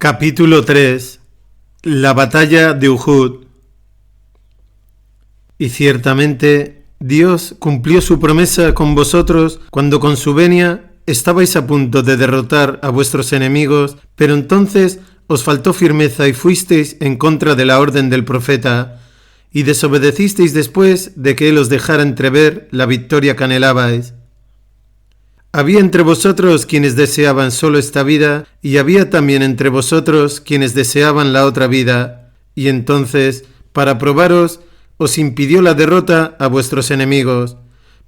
Capítulo 3. La batalla de Uhud. Y ciertamente Dios cumplió su promesa con vosotros cuando con su venia estabais a punto de derrotar a vuestros enemigos, pero entonces os faltó firmeza y fuisteis en contra de la orden del profeta, y desobedecisteis después de que él os dejara entrever la victoria que anhelabais. Había entre vosotros quienes deseaban solo esta vida, y había también entre vosotros quienes deseaban la otra vida, y entonces, para probaros, os impidió la derrota a vuestros enemigos,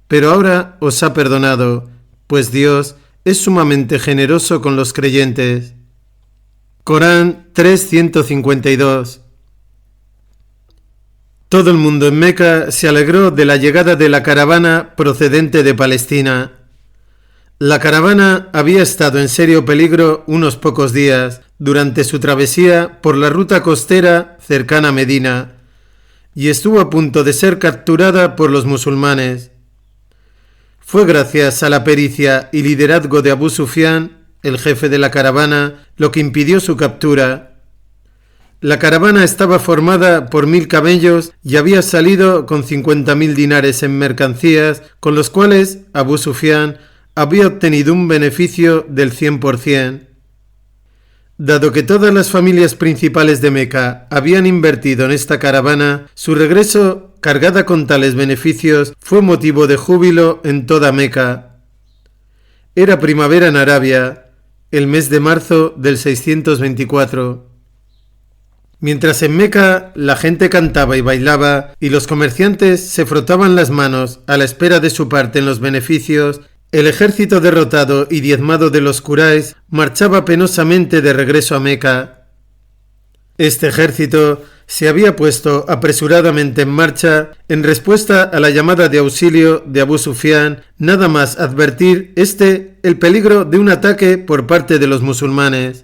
pero ahora os ha perdonado, pues Dios es sumamente generoso con los creyentes. Corán 3:152. Todo el mundo en Meca se alegró de la llegada de la caravana procedente de Palestina. La caravana había estado en serio peligro unos pocos días durante su travesía por la ruta costera cercana a Medina, y estuvo a punto de ser capturada por los musulmanes. Fue gracias a la pericia y liderazgo de Abu Sufyan, el jefe de la caravana, lo que impidió su captura. La caravana estaba formada por 1000 camellos y había salido con 50.000 dinares en mercancías, con los cuales Abu Sufyan había obtenido un beneficio del 100%. Dado que todas las familias principales de Meca habían invertido en esta caravana, su regreso, cargada con tales beneficios, fue motivo de júbilo en toda Meca. Era primavera en Arabia, el mes de marzo del 624. Mientras en Meca la gente cantaba y bailaba y los comerciantes se frotaban las manos a la espera de su parte en los beneficios, el ejército derrotado y diezmado de los Quraysh marchaba penosamente de regreso a Meca. Este ejército se había puesto apresuradamente en marcha en respuesta a la llamada de auxilio de Abu Sufyan, nada más advertir el peligro de un ataque por parte de los musulmanes.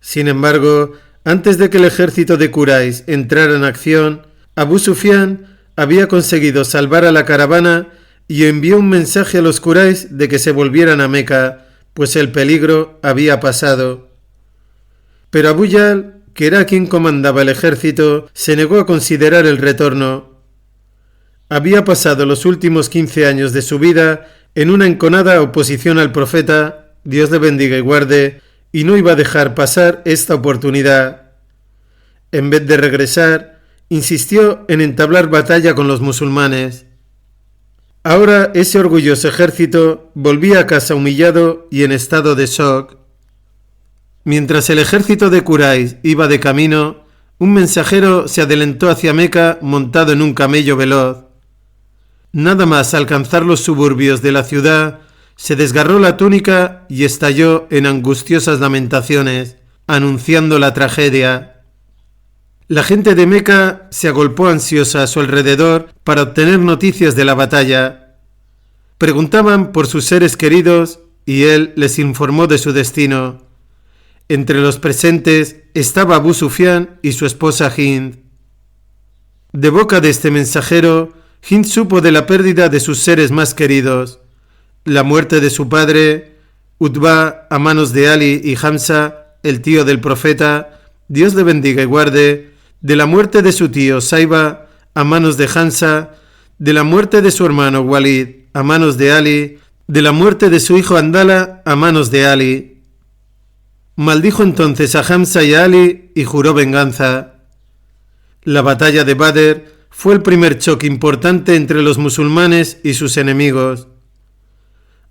Sin embargo, antes de que el ejército de Quraysh entrara en acción, Abu Sufyan había conseguido salvar a la caravana y envió un mensaje a los Quraysh de que se volvieran a Meca, pues el peligro había pasado. Pero Abu Jahl, que era quien comandaba el ejército, se negó a considerar el retorno. Había pasado los últimos 15 años de su vida en una enconada oposición al profeta, Dios le bendiga y guarde, y no iba a dejar pasar esta oportunidad. En vez de regresar, insistió en entablar batalla con los musulmanes. Ahora ese orgulloso ejército volvía a casa humillado y en estado de shock. Mientras el ejército de Quraysh iba de camino, un mensajero se adelantó hacia Meca montado en un camello veloz. Nada más alcanzar los suburbios de la ciudad, se desgarró la túnica y estalló en angustiosas lamentaciones, anunciando la tragedia. La gente de Meca se agolpó ansiosa a su alrededor para obtener noticias de la batalla. Preguntaban por sus seres queridos y él les informó de su destino. Entre los presentes estaba Abu Sufyan y su esposa Hind. De boca de este mensajero, Hind supo de la pérdida de sus seres más queridos, la muerte de su padre, Utbah, a manos de Ali y Hamza, el tío del profeta, Dios le bendiga y guarde, de la muerte de su tío Saiba a manos de Hamza, de la muerte de su hermano Walid a manos de Ali, de la muerte de su hijo Andala a manos de Ali. Maldijo entonces a Hamza y a Ali y juró venganza. La batalla de Badr fue el primer choque importante entre los musulmanes y sus enemigos.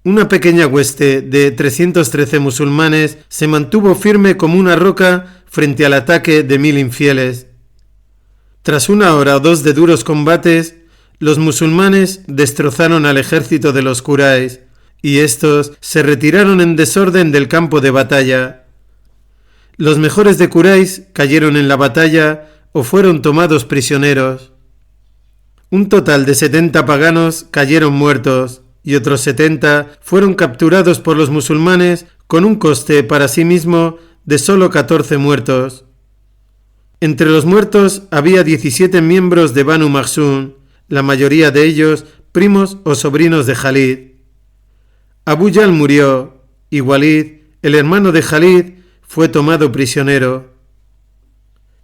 Una pequeña hueste de 313 musulmanes se mantuvo firme como una roca frente al ataque de 1000 infieles. Tras 1 hora o 2 de duros combates, los musulmanes destrozaron al ejército de los Quraysh y estos se retiraron en desorden del campo de batalla. Los mejores de Quraysh cayeron en la batalla o fueron tomados prisioneros. Un total de 70 paganos cayeron muertos y otros 70 fueron capturados por los musulmanes con un coste para sí mismo de solo 14 muertos. Entre los muertos había 17 miembros de Banu Makhzum, la mayoría de ellos primos o sobrinos de Khalid. Abu Jahl murió y Walid, el hermano de Khalid, fue tomado prisionero.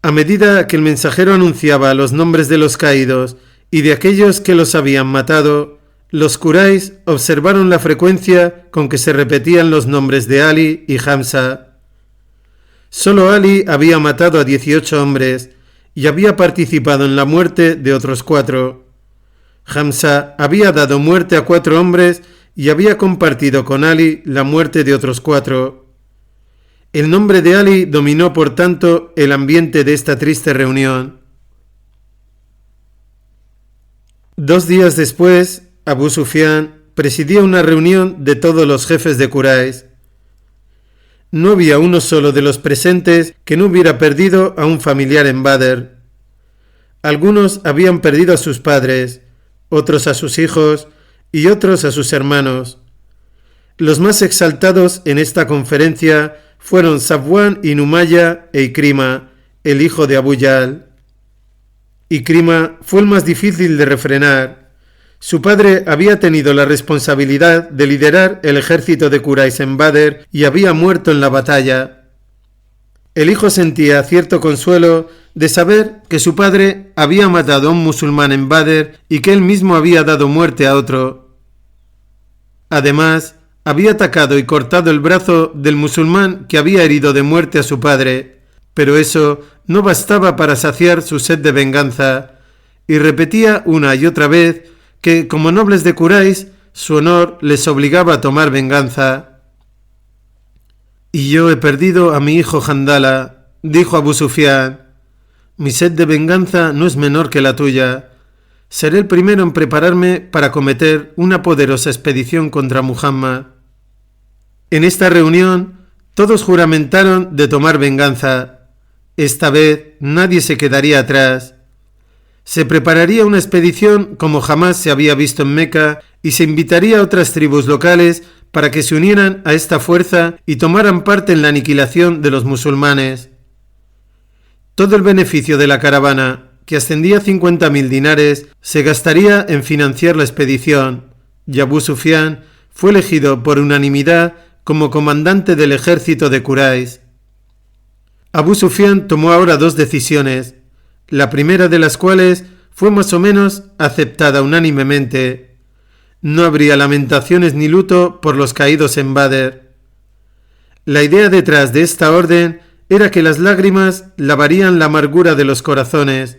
A medida que el mensajero anunciaba los nombres de los caídos y de aquellos que los habían matado, los Quraysh observaron la frecuencia con que se repetían los nombres de Ali y Hamza. Solo Ali había matado a 18 hombres y había participado en la muerte de otros 4. Hamza había dado muerte a 4 hombres y había compartido con Ali la muerte de otros 4. El nombre de Ali dominó, por tanto, el ambiente de esta triste reunión. 2 días después, Abu Sufyan presidía una reunión de todos los jefes de Quraysh. No había uno solo de los presentes que no hubiera perdido a un familiar en Badr. Algunos habían perdido a sus padres, otros a sus hijos y otros a sus hermanos. Los más exaltados en esta conferencia fueron Safwan ibn Umayya e Ikrima, el hijo de Abu Jahl. Ikrima fue el más difícil de refrenar. Su padre había tenido la responsabilidad de liderar el ejército de Quraysh en Badr y había muerto en la batalla. El hijo sentía cierto consuelo de saber que su padre había matado a un musulmán en Badr y que él mismo había dado muerte a otro. Además, había atacado y cortado el brazo del musulmán que había herido de muerte a su padre, pero eso no bastaba para saciar su sed de venganza, y repetía una y otra vez que, como nobles de Quraysh, su honor les obligaba a tomar venganza. «Y yo he perdido a mi hijo Handala», dijo Abu Sufyan. «Mi sed de venganza no es menor que la tuya. Seré el primero en prepararme para cometer una poderosa expedición contra Muhammad». En esta reunión, todos juramentaron de tomar venganza. Esta vez nadie se quedaría atrás. Se prepararía una expedición como jamás se había visto en Meca y se invitaría a otras tribus locales para que se unieran a esta fuerza y tomaran parte en la aniquilación de los musulmanes. Todo el beneficio de la caravana, que ascendía a 50.000 dinares, se gastaría en financiar la expedición, y Abu Sufyan fue elegido por unanimidad como comandante del ejército de Quraysh. Abu Sufyan tomó ahora 2 decisiones, la primera de las cuales fue más o menos aceptada unánimemente. No habría lamentaciones ni luto por los caídos en Badr. La idea detrás de esta orden era que las lágrimas lavarían la amargura de los corazones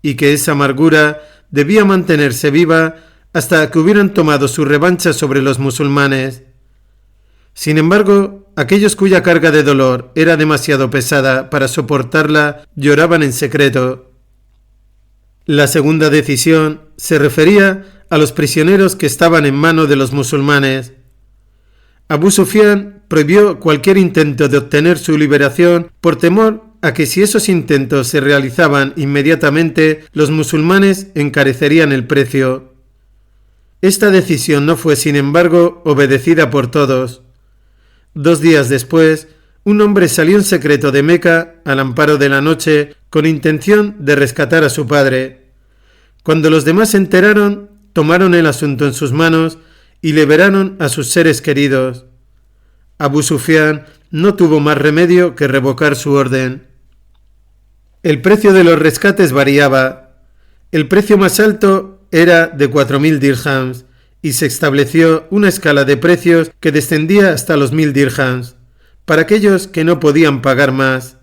y que esa amargura debía mantenerse viva hasta que hubieran tomado su revancha sobre los musulmanes. Sin embargo, aquellos cuya carga de dolor era demasiado pesada para soportarla lloraban en secreto. La segunda decisión se refería a los prisioneros que estaban en manos de los musulmanes. Abu Sufyan prohibió cualquier intento de obtener su liberación por temor a que si esos intentos se realizaban inmediatamente, los musulmanes encarecerían el precio. Esta decisión no fue, sin embargo, obedecida por todos. 2 días después, un hombre salió en secreto de Meca al amparo de la noche con intención de rescatar a su padre. Cuando los demás se enteraron, tomaron el asunto en sus manos y liberaron a sus seres queridos. Abu Sufyan no tuvo más remedio que revocar su orden. El precio de los rescates variaba. El precio más alto era de 4.000 dirhams y se estableció una escala de precios que descendía hasta los 1.000 dirhams, para aquellos que no podían pagar más.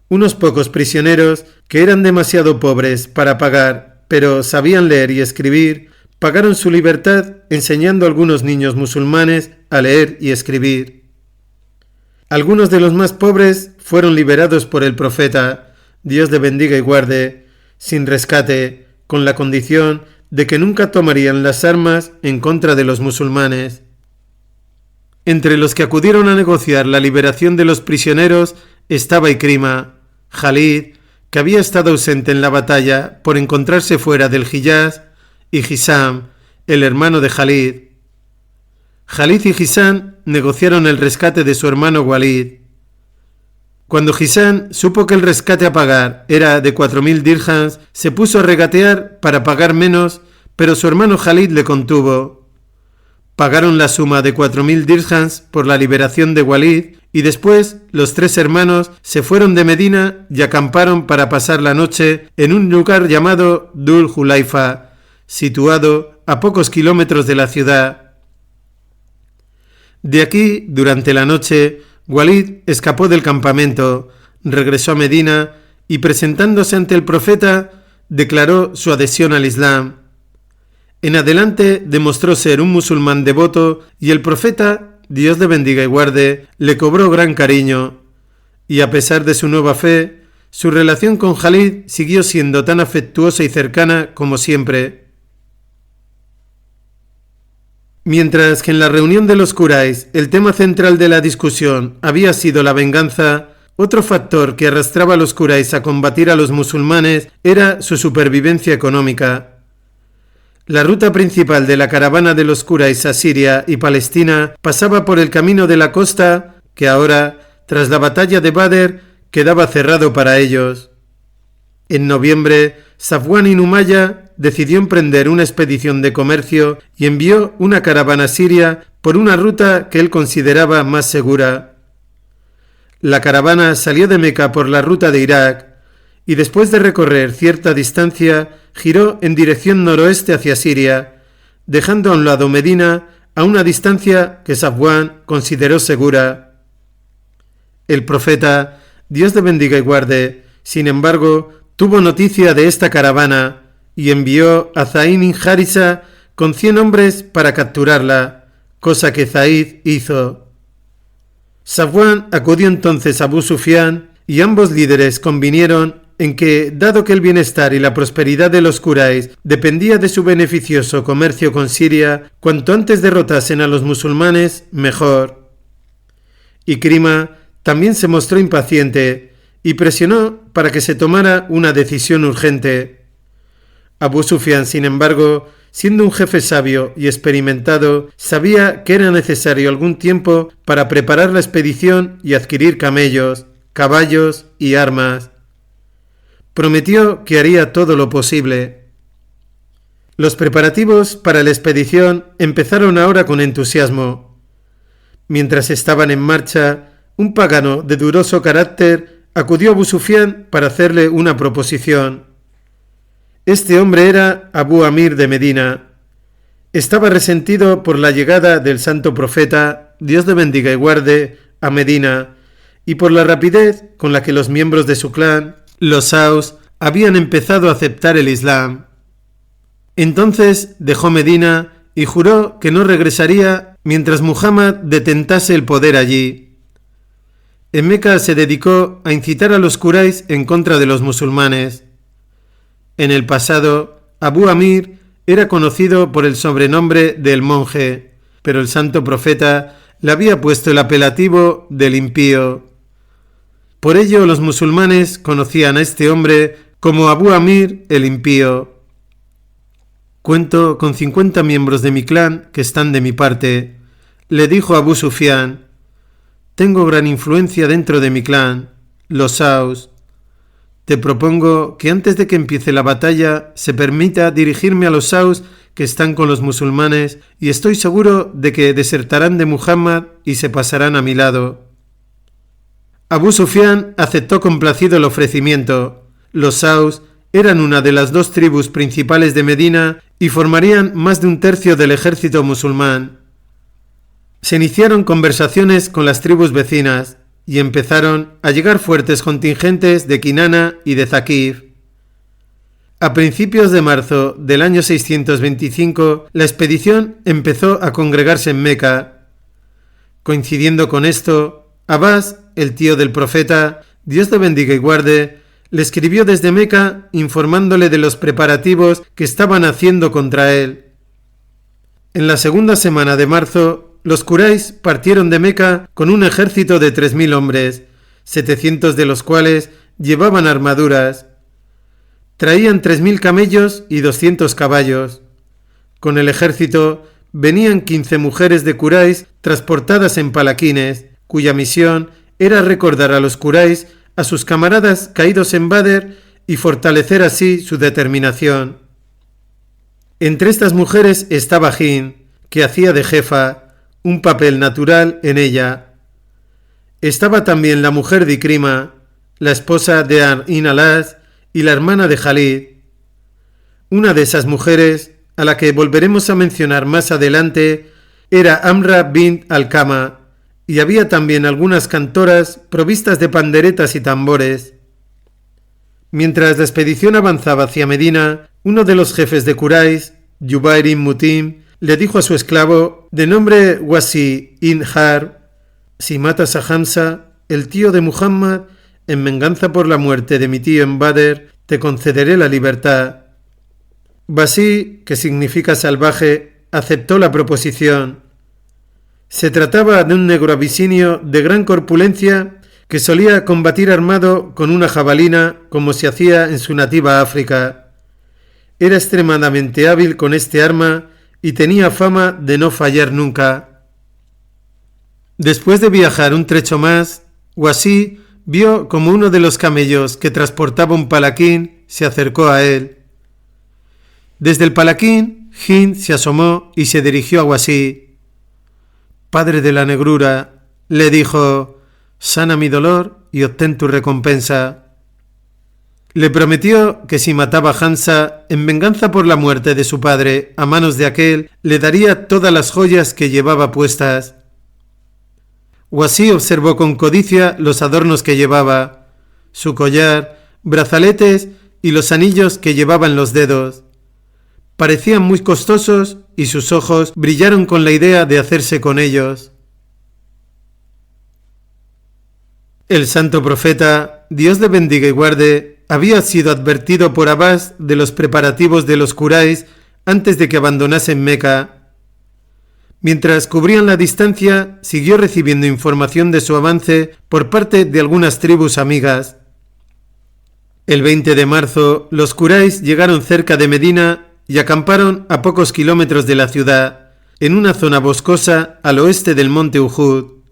Unos pocos prisioneros, que eran demasiado pobres para pagar, pero sabían leer y escribir, pagaron su libertad enseñando a algunos niños musulmanes a leer y escribir. Algunos de los más pobres fueron liberados por el profeta, Dios le bendiga y guarde, sin rescate, con la condición de que nunca tomarían las armas en contra de los musulmanes. Entre los que acudieron a negociar la liberación de los prisioneros estaba Ikrima, Khalid, que había estado ausente en la batalla por encontrarse fuera del Hijaz, y Hisam, el hermano de Khalid. Khalid y Hisam negociaron el rescate de su hermano Walid. Cuando Hisam supo que el rescate a pagar era de 4.000 dirhams, se puso a regatear para pagar menos, pero su hermano Khalid le contuvo. Pagaron la suma de 4.000 dirhams por la liberación de Walid y después los 3 hermanos se fueron de Medina y acamparon para pasar la noche en un lugar llamado Dhul Hulaifa, situado a pocos kilómetros de la ciudad. De aquí, durante la noche, Walid escapó del campamento, regresó a Medina y presentándose ante el profeta, declaró su adhesión al Islam. En adelante demostró ser un musulmán devoto y el profeta, Dios le bendiga y guarde, le cobró gran cariño. Y a pesar de su nueva fe, su relación con Khalid siguió siendo tan afectuosa y cercana como siempre. Mientras que en la reunión de los Quraysh el tema central de la discusión había sido la venganza, otro factor que arrastraba a los Quraysh a combatir a los musulmanes era su supervivencia económica. La ruta principal de la caravana de los Quraysh a Siria y Palestina pasaba por el camino de la costa que ahora, tras la batalla de Badr, quedaba cerrado para ellos. En noviembre, Safwan ibn Umayya decidió emprender una expedición de comercio y envió una caravana siria por una ruta que él consideraba más segura. La caravana salió de Meca por la ruta de Irak y después de recorrer cierta distancia giró en dirección noroeste hacia Siria, dejando a un lado Medina a una distancia que Safwan consideró segura. El profeta, Dios le bendiga y guarde, sin embargo, tuvo noticia de esta caravana y envió a Zaid ibn Harisa con 100 hombres para capturarla, cosa que Zaid hizo. Safwan acudió entonces a Abu Sufyan y ambos líderes convinieron en que, dado que el bienestar y la prosperidad de los Quraysh dependía de su beneficioso comercio con Siria, cuanto antes derrotasen a los musulmanes, mejor. Ikrima también se mostró impaciente y presionó para que se tomara una decisión urgente. Abu Sufyan, sin embargo, siendo un jefe sabio y experimentado, sabía que era necesario algún tiempo para preparar la expedición y adquirir camellos, caballos y armas. Prometió que haría todo lo posible. Los preparativos para la expedición empezaron ahora con entusiasmo. Mientras estaban en marcha, un pagano de dudoso carácter acudió a Abu Sufyan para hacerle una proposición. Este hombre era Abu Amir de Medina. Estaba resentido por la llegada del santo profeta, Dios le bendiga y guarde, a Medina, y por la rapidez con la que los miembros de su clan, los Aus, habían empezado a aceptar el Islam. Entonces dejó Medina y juró que no regresaría mientras Muhammad detentase el poder allí. En Meca se dedicó a incitar a los Quraysh en contra de los musulmanes. En el pasado, Abu Amir era conocido por el sobrenombre del monje, pero el santo profeta le había puesto el apelativo del impío. Por ello los musulmanes conocían a este hombre como Abu Amir el impío. Cuento con 50 miembros de mi clan que están de mi parte, le dijo Abu Sufyan. Tengo gran influencia dentro de mi clan, los Aus. Te propongo que antes de que empiece la batalla se permita dirigirme a los Aus que están con los musulmanes y estoy seguro de que desertarán de Muhammad y se pasarán a mi lado. Abu Sufyan aceptó complacido el ofrecimiento. Los Aus eran una de las 2 tribus principales de Medina y formarían más de un tercio del ejército musulmán. Se iniciaron conversaciones con las tribus vecinas y empezaron a llegar fuertes contingentes de Kinana y de Thaqif. A principios de marzo del año 625, la expedición empezó a congregarse en Meca. Coincidiendo con esto, Abbas, el tío del profeta, Dios le bendiga y guarde, le escribió desde Meca informándole de los preparativos que estaban haciendo contra él. En la segunda semana de marzo, los Quraysh partieron de Meca con un ejército de 3.000 hombres, 700 de los cuales llevaban armaduras. Traían 3.000 camellos y 200 caballos. Con el ejército venían 15 mujeres de Quraysh transportadas en palaquines, cuya misión era recordar a los Quraysh a sus camaradas caídos en Badr y fortalecer así su determinación. Entre estas mujeres estaba Hind, que hacía de jefa, un papel natural en ella. Estaba también la mujer de Ikrima, la esposa de Ar-in Alas y la hermana de Jalid. Una de esas mujeres, a la que volveremos a mencionar más adelante, era Amra bint Alkama, y había también algunas cantoras provistas de panderetas y tambores. Mientras la expedición avanzaba hacia Medina, uno de los jefes de Quraysh, Jubair ibn Mutim, le dijo a su esclavo, de nombre Wasi ibn Harb: si matas a Hamza, el tío de Muhammad, en venganza por la muerte de mi tío en Badr, te concederé la libertad. Wasi, que significa salvaje, aceptó la proposición. Se trataba de un negro abisinio de gran corpulencia que solía combatir armado con una jabalina como se hacía en su nativa África. Era extremadamente hábil con este arma y tenía fama de no fallar nunca. Después de viajar un trecho más, Wasi vio como uno de los camellos que transportaba un palaquín se acercó a él. Desde el palaquín, Hind se asomó y se dirigió a Wasi. Padre de la negrura, le dijo, sana mi dolor y obtén tu recompensa. Le prometió que si mataba a Hamza, en venganza por la muerte de su padre a manos de aquel, le daría todas las joyas que llevaba puestas. Wasi observó con codicia los adornos que llevaba, su collar, brazaletes y los anillos que llevaba en los dedos. Parecían muy costosos y sus ojos brillaron con la idea de hacerse con ellos. El santo profeta, Dios le bendiga y guarde, había sido advertido por Abbas de los preparativos de los Quraysh antes de que abandonasen Meca. Mientras cubrían la distancia, siguió recibiendo información de su avance por parte de algunas tribus amigas. El 20 de marzo, los Quraysh llegaron cerca de Medina y acamparon a pocos kilómetros de la ciudad, en una zona boscosa al oeste del monte Uhud.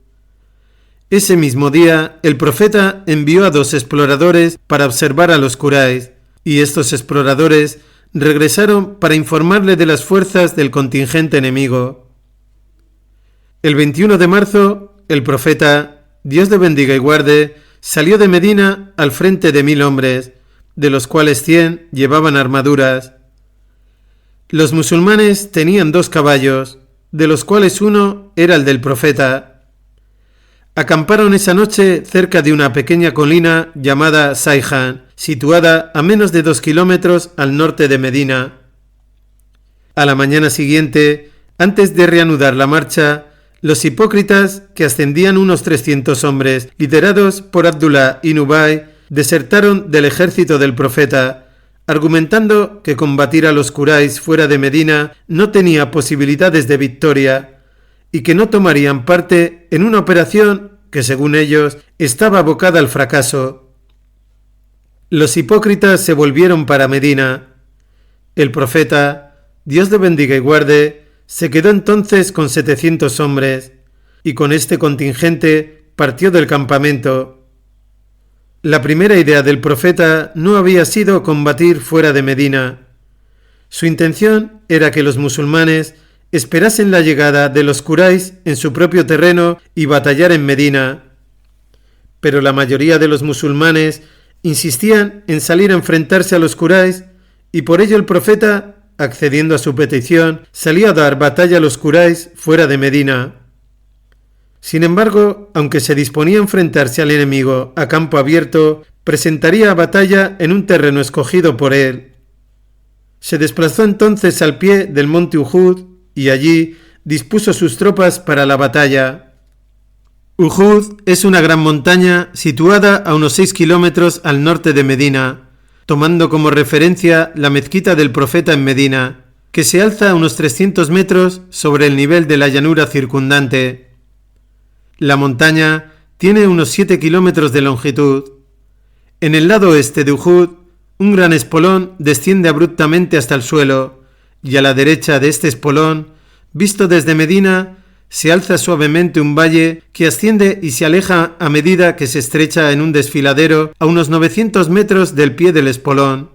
Ese mismo día, el profeta envió a 2 exploradores para observar a los Quraysh, y estos exploradores regresaron para informarle de las fuerzas del contingente enemigo. El 21 de marzo, el profeta, Dios le bendiga y guarde, salió de Medina al frente de 1000 hombres, de los cuales 100 llevaban armaduras. Los musulmanes tenían 2 caballos, de los cuales uno era el del profeta. Acamparon esa noche cerca de una pequeña colina llamada Sayhan, situada a menos de 2 kilómetros al norte de Medina. A la mañana siguiente, antes de reanudar la marcha, los hipócritas, que ascendían unos 300 hombres, liderados por Abdullah ibn Ubay, desertaron del ejército del profeta, argumentando que combatir a los Quraysh fuera de Medina no tenía posibilidades de victoria y que no tomarían parte en una operación que, según ellos, estaba abocada al fracaso. Los hipócritas se volvieron para Medina. El profeta, Dios le bendiga y guarde, se quedó entonces con 700 hombres, y con este contingente partió del campamento. La primera idea del profeta no había sido combatir fuera de Medina. Su intención era que los musulmanes esperasen la llegada de los Quraysh en su propio terreno y batallar en Medina. Pero la mayoría de los musulmanes insistían en salir a enfrentarse a los Quraysh y por ello el profeta, accediendo a su petición, salió a dar batalla a los Quraysh fuera de Medina. Sin embargo, aunque se disponía a enfrentarse al enemigo a campo abierto, presentaría batalla en un terreno escogido por él. Se desplazó entonces al pie del monte Uhud y allí dispuso sus tropas para la batalla. Uhud es una gran montaña situada a unos 6 kilómetros al norte de Medina, tomando como referencia la mezquita del profeta en Medina, que se alza a unos 300 metros sobre el nivel de la llanura circundante. La montaña tiene unos 7 kilómetros de longitud. En el lado oeste de Uhud, un gran espolón desciende abruptamente hasta el suelo, y a la derecha de este espolón, visto desde Medina, se alza suavemente un valle que asciende y se aleja a medida que se estrecha en un desfiladero a unos 900 metros del pie del espolón.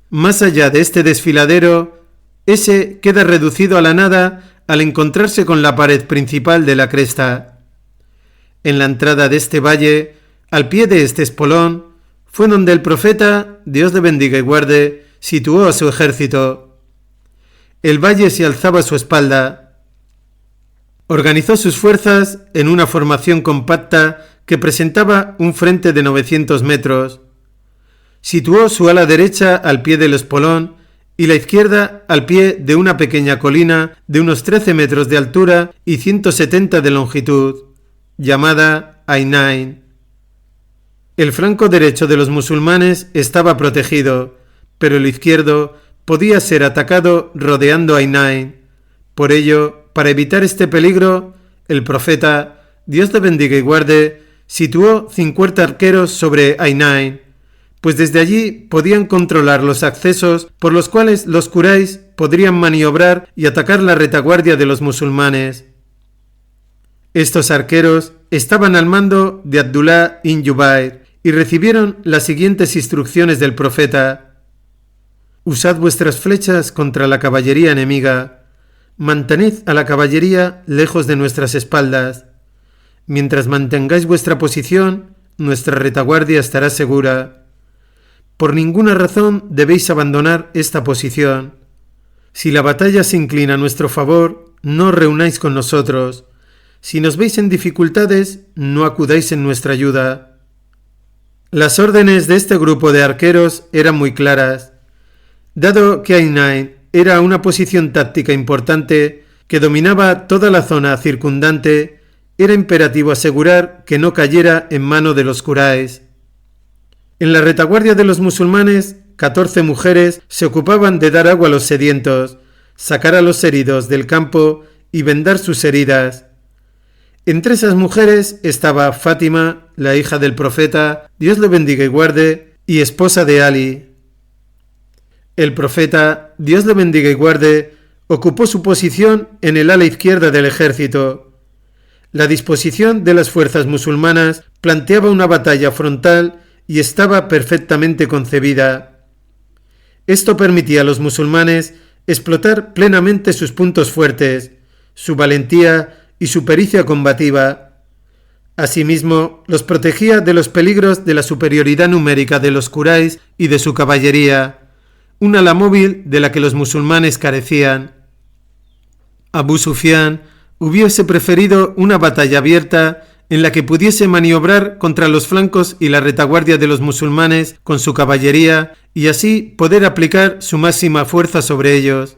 Más allá de este desfiladero, ese queda reducido a la nada al encontrarse con la pared principal de la cresta. En la entrada de este valle, al pie de este espolón, fue donde el profeta, Dios le bendiga y guarde, situó a su ejército. El valle se alzaba a su espalda. Organizó sus fuerzas en una formación compacta que presentaba un frente de 900 metros. Situó su ala derecha al pie del espolón y la izquierda al pie de una pequeña colina de unos 13 metros de altura y 170 de longitud, llamada Ainain. El flanco derecho de los musulmanes estaba protegido, pero el izquierdo podía ser atacado rodeando Ainain. Por ello, para evitar este peligro, el profeta, Dios le bendiga y guarde, situó 50 arqueros sobre Ainain, pues desde allí podían controlar los accesos por los cuales los Quraysh podrían maniobrar y atacar la retaguardia de los musulmanes. Estos arqueros estaban al mando de Abdullah ibn Jubayr y recibieron las siguientes instrucciones del profeta: usad vuestras flechas contra la caballería enemiga, mantened a la caballería lejos de nuestras espaldas. Mientras mantengáis vuestra posición, nuestra retaguardia estará segura. Por ninguna razón debéis abandonar esta posición. Si la batalla se inclina a nuestro favor, no os reunáis con nosotros. Si nos veis en dificultades, no acudáis en nuestra ayuda. Las órdenes de este grupo de arqueros eran muy claras. Dado que Ainain era una posición táctica importante que dominaba toda la zona circundante, era imperativo asegurar que no cayera en mano de los Quraysh. En la retaguardia de los musulmanes, 14 mujeres se ocupaban de dar agua a los sedientos, sacar a los heridos del campo y vendar sus heridas. Entre esas mujeres estaba Fátima, la hija del profeta, Dios le bendiga y guarde, y esposa de Ali. El profeta, Dios le bendiga y guarde, ocupó su posición en el ala izquierda del ejército. La disposición de las fuerzas musulmanas planteaba una batalla frontal y estaba perfectamente concebida. Esto permitía a los musulmanes explotar plenamente sus puntos fuertes, su valentía y su pericia combativa. Asimismo, los protegía de los peligros de la superioridad numérica de los Quraysh y de su caballería, un ala móvil de la que los musulmanes carecían. Abu Sufyan hubiese preferido una batalla abierta en la que pudiese maniobrar contra los flancos y la retaguardia de los musulmanes con su caballería y así poder aplicar su máxima fuerza sobre ellos.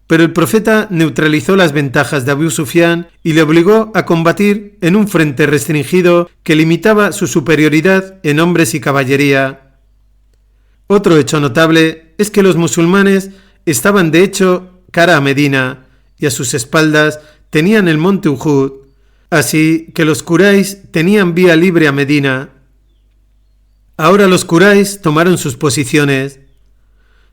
Pero el profeta neutralizó las ventajas de Abu Sufyan y le obligó a combatir en un frente restringido que limitaba su superioridad en hombres y caballería. Otro hecho notable es que los musulmanes estaban de hecho cara a Medina y a sus espaldas tenían el monte Uhud, así que los Quraysh tenían vía libre a Medina. Ahora los Quraysh tomaron sus posiciones,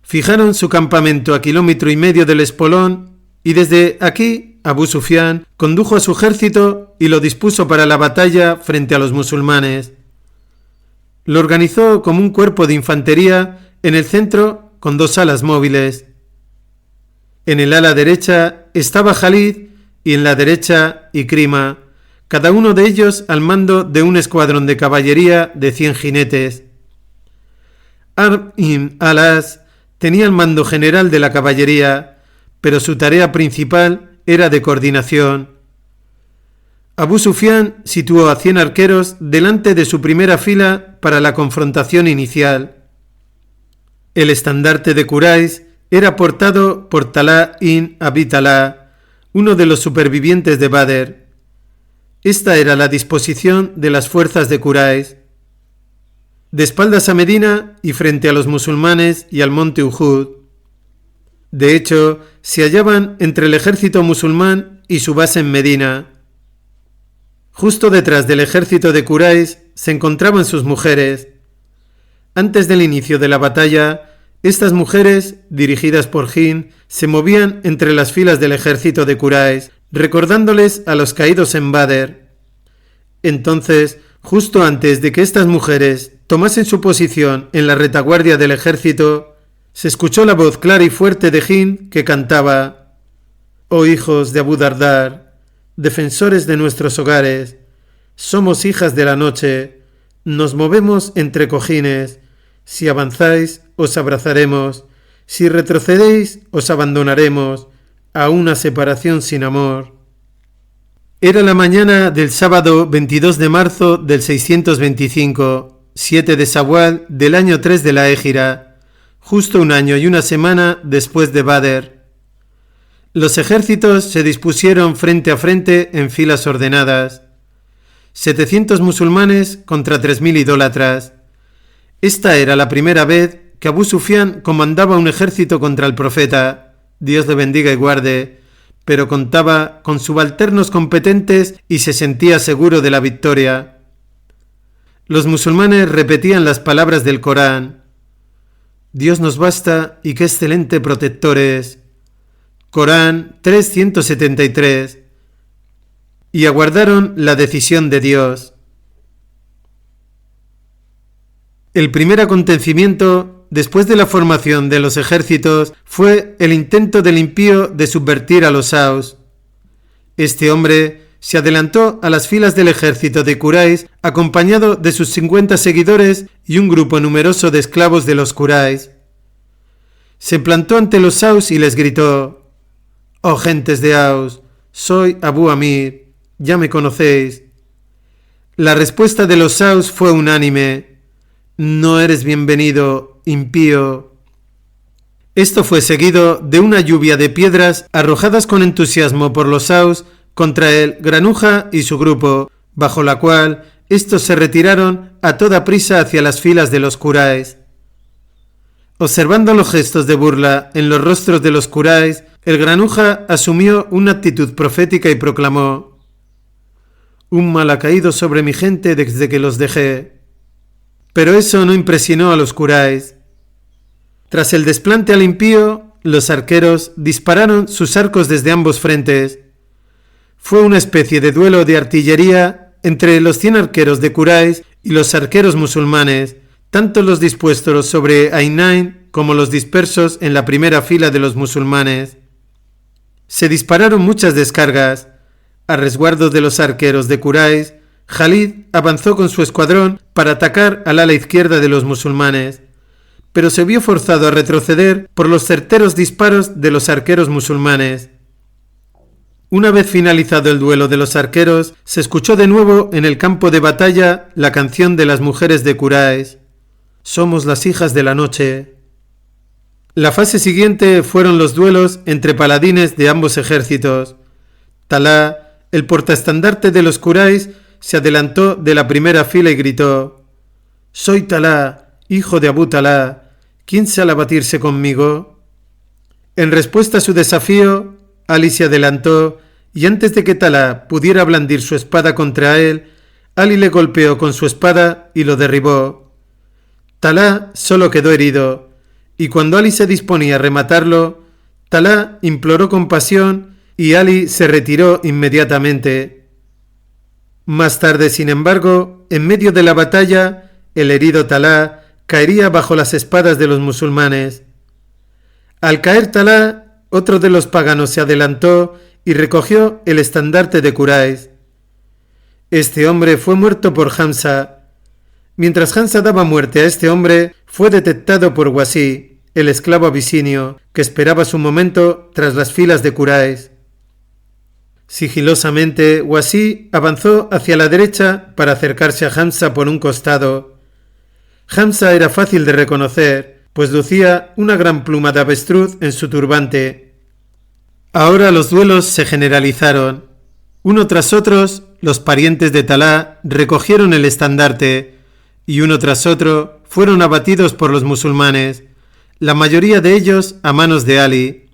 fijaron su campamento a 1,5 kilómetros del espolón y desde aquí Abu Sufyan condujo a su ejército y lo dispuso para la batalla frente a los musulmanes. Lo organizó como un cuerpo de infantería en el centro con 2 alas móviles. En el ala derecha estaba Khalid y en la derecha Ikrima, cada uno de ellos al mando de un escuadrón de caballería de 100 jinetes. Amr ibn al-As tenía el mando general de la caballería, pero su tarea principal era de coordinación. Abu Sufyan situó a 100 arqueros delante de su primera fila para la confrontación inicial. El estandarte de Quraysh era portado por Talha ibn Abi Talha, uno de los supervivientes de Badr. Esta era la disposición de las fuerzas de Quraysh. De espaldas a Medina y frente a los musulmanes y al monte Uhud. De hecho, se hallaban entre el ejército musulmán y su base en Medina. Justo detrás del ejército de Quraysh se encontraban sus mujeres. Antes del inicio de la batalla, estas mujeres, dirigidas por Hind, se movían entre las filas del ejército de Quraysh, recordándoles a los caídos en Badr. Entonces, justo antes de que estas mujeres tomasen su posición en la retaguardia del ejército, se escuchó la voz clara y fuerte de Hind que cantaba: «Oh hijos de Abu Dardar, defensores de nuestros hogares, Somos hijas de la noche, nos movemos entre cojines. Si avanzáis, os abrazaremos. Si retrocedéis, os abandonaremos a una separación sin amor. Era la mañana del sábado 22 de marzo del 625, 7 de Sawal del año 3 de la Égira, justo un año y una semana después de Badr. Los ejércitos se dispusieron frente a frente en filas ordenadas. 700 musulmanes contra 3000 idólatras. Esta era la primera vez que Abu Sufyan comandaba un ejército contra el profeta, Dios le bendiga y guarde, pero contaba con subalternos competentes y se sentía seguro de la victoria. Los musulmanes repetían las palabras del Corán: Dios nos basta y qué excelente protector es. Corán 373. Y aguardaron la decisión de Dios. El primer acontecimiento después de la formación de los ejércitos fue el intento del impío de subvertir a los Aus. Este hombre se adelantó a las filas del ejército de Quraysh acompañado de sus 50 seguidores y un grupo numeroso de esclavos de los Quraysh. Se plantó ante los Aus y les gritó: «Oh gentes de Aus, soy Abu Amir, ya me conocéis». La respuesta de los Aus fue unánime: «No eres bienvenido, impío». Esto fue seguido de una lluvia de piedras arrojadas con entusiasmo por los Aus contra el granuja y su grupo, bajo la cual estos se retiraron a toda prisa hacia las filas de los Quraysh. Observando los gestos de burla en los rostros de los Quraysh, el granuja asumió una actitud profética y proclamó: «Un mal ha caído sobre mi gente desde que los dejé». Pero eso no impresionó a los Quraysh. Tras el desplante al impío, los arqueros dispararon sus arcos desde ambos frentes. Fue una especie de duelo de artillería entre los 100 arqueros de Quraysh y los arqueros musulmanes, tanto los dispuestos sobre Ainain como los dispersos en la primera fila de los musulmanes. Se dispararon muchas descargas. A resguardo de los arqueros de Quraysh, Khalid avanzó con su escuadrón para atacar al ala izquierda de los musulmanes, pero se vio forzado a retroceder por los certeros disparos de los arqueros musulmanes. Una vez finalizado el duelo de los arqueros, se escuchó de nuevo en el campo de batalla la canción de las mujeres de Quraysh: «Somos las hijas de la noche». La fase siguiente fueron los duelos entre paladines de ambos ejércitos. Talá, el portaestandarte de los Quraysh, se adelantó de la primera fila y gritó: «Soy Talá, hijo de Abu Talá, ¿quién sale a batirse conmigo?». En respuesta a su desafío, Ali se adelantó y antes de que Talá pudiera blandir su espada contra él, Ali le golpeó con su espada y lo derribó. Talá solo quedó herido, y cuando Ali se disponía a rematarlo, Talá imploró compasión y Ali se retiró inmediatamente. Más tarde, sin embargo, en medio de la batalla, el herido Talá caería bajo las espadas de los musulmanes. Al caer Talá, otro de los paganos se adelantó y recogió el estandarte de Quraysh. Este hombre fue muerto por Hamza. Mientras Hamza daba muerte a este hombre, fue detectado por Wasi, el esclavo abisinio, que esperaba su momento tras las filas de Quraysh. Sigilosamente, Wasi avanzó hacia la derecha para acercarse a Hamza por un costado. Hamza era fácil de reconocer, pues lucía una gran pluma de avestruz en su turbante. Ahora los duelos se generalizaron. Uno tras otro, los parientes de Talá recogieron el estandarte, y uno tras otro fueron abatidos por los musulmanes, la mayoría de ellos a manos de Ali.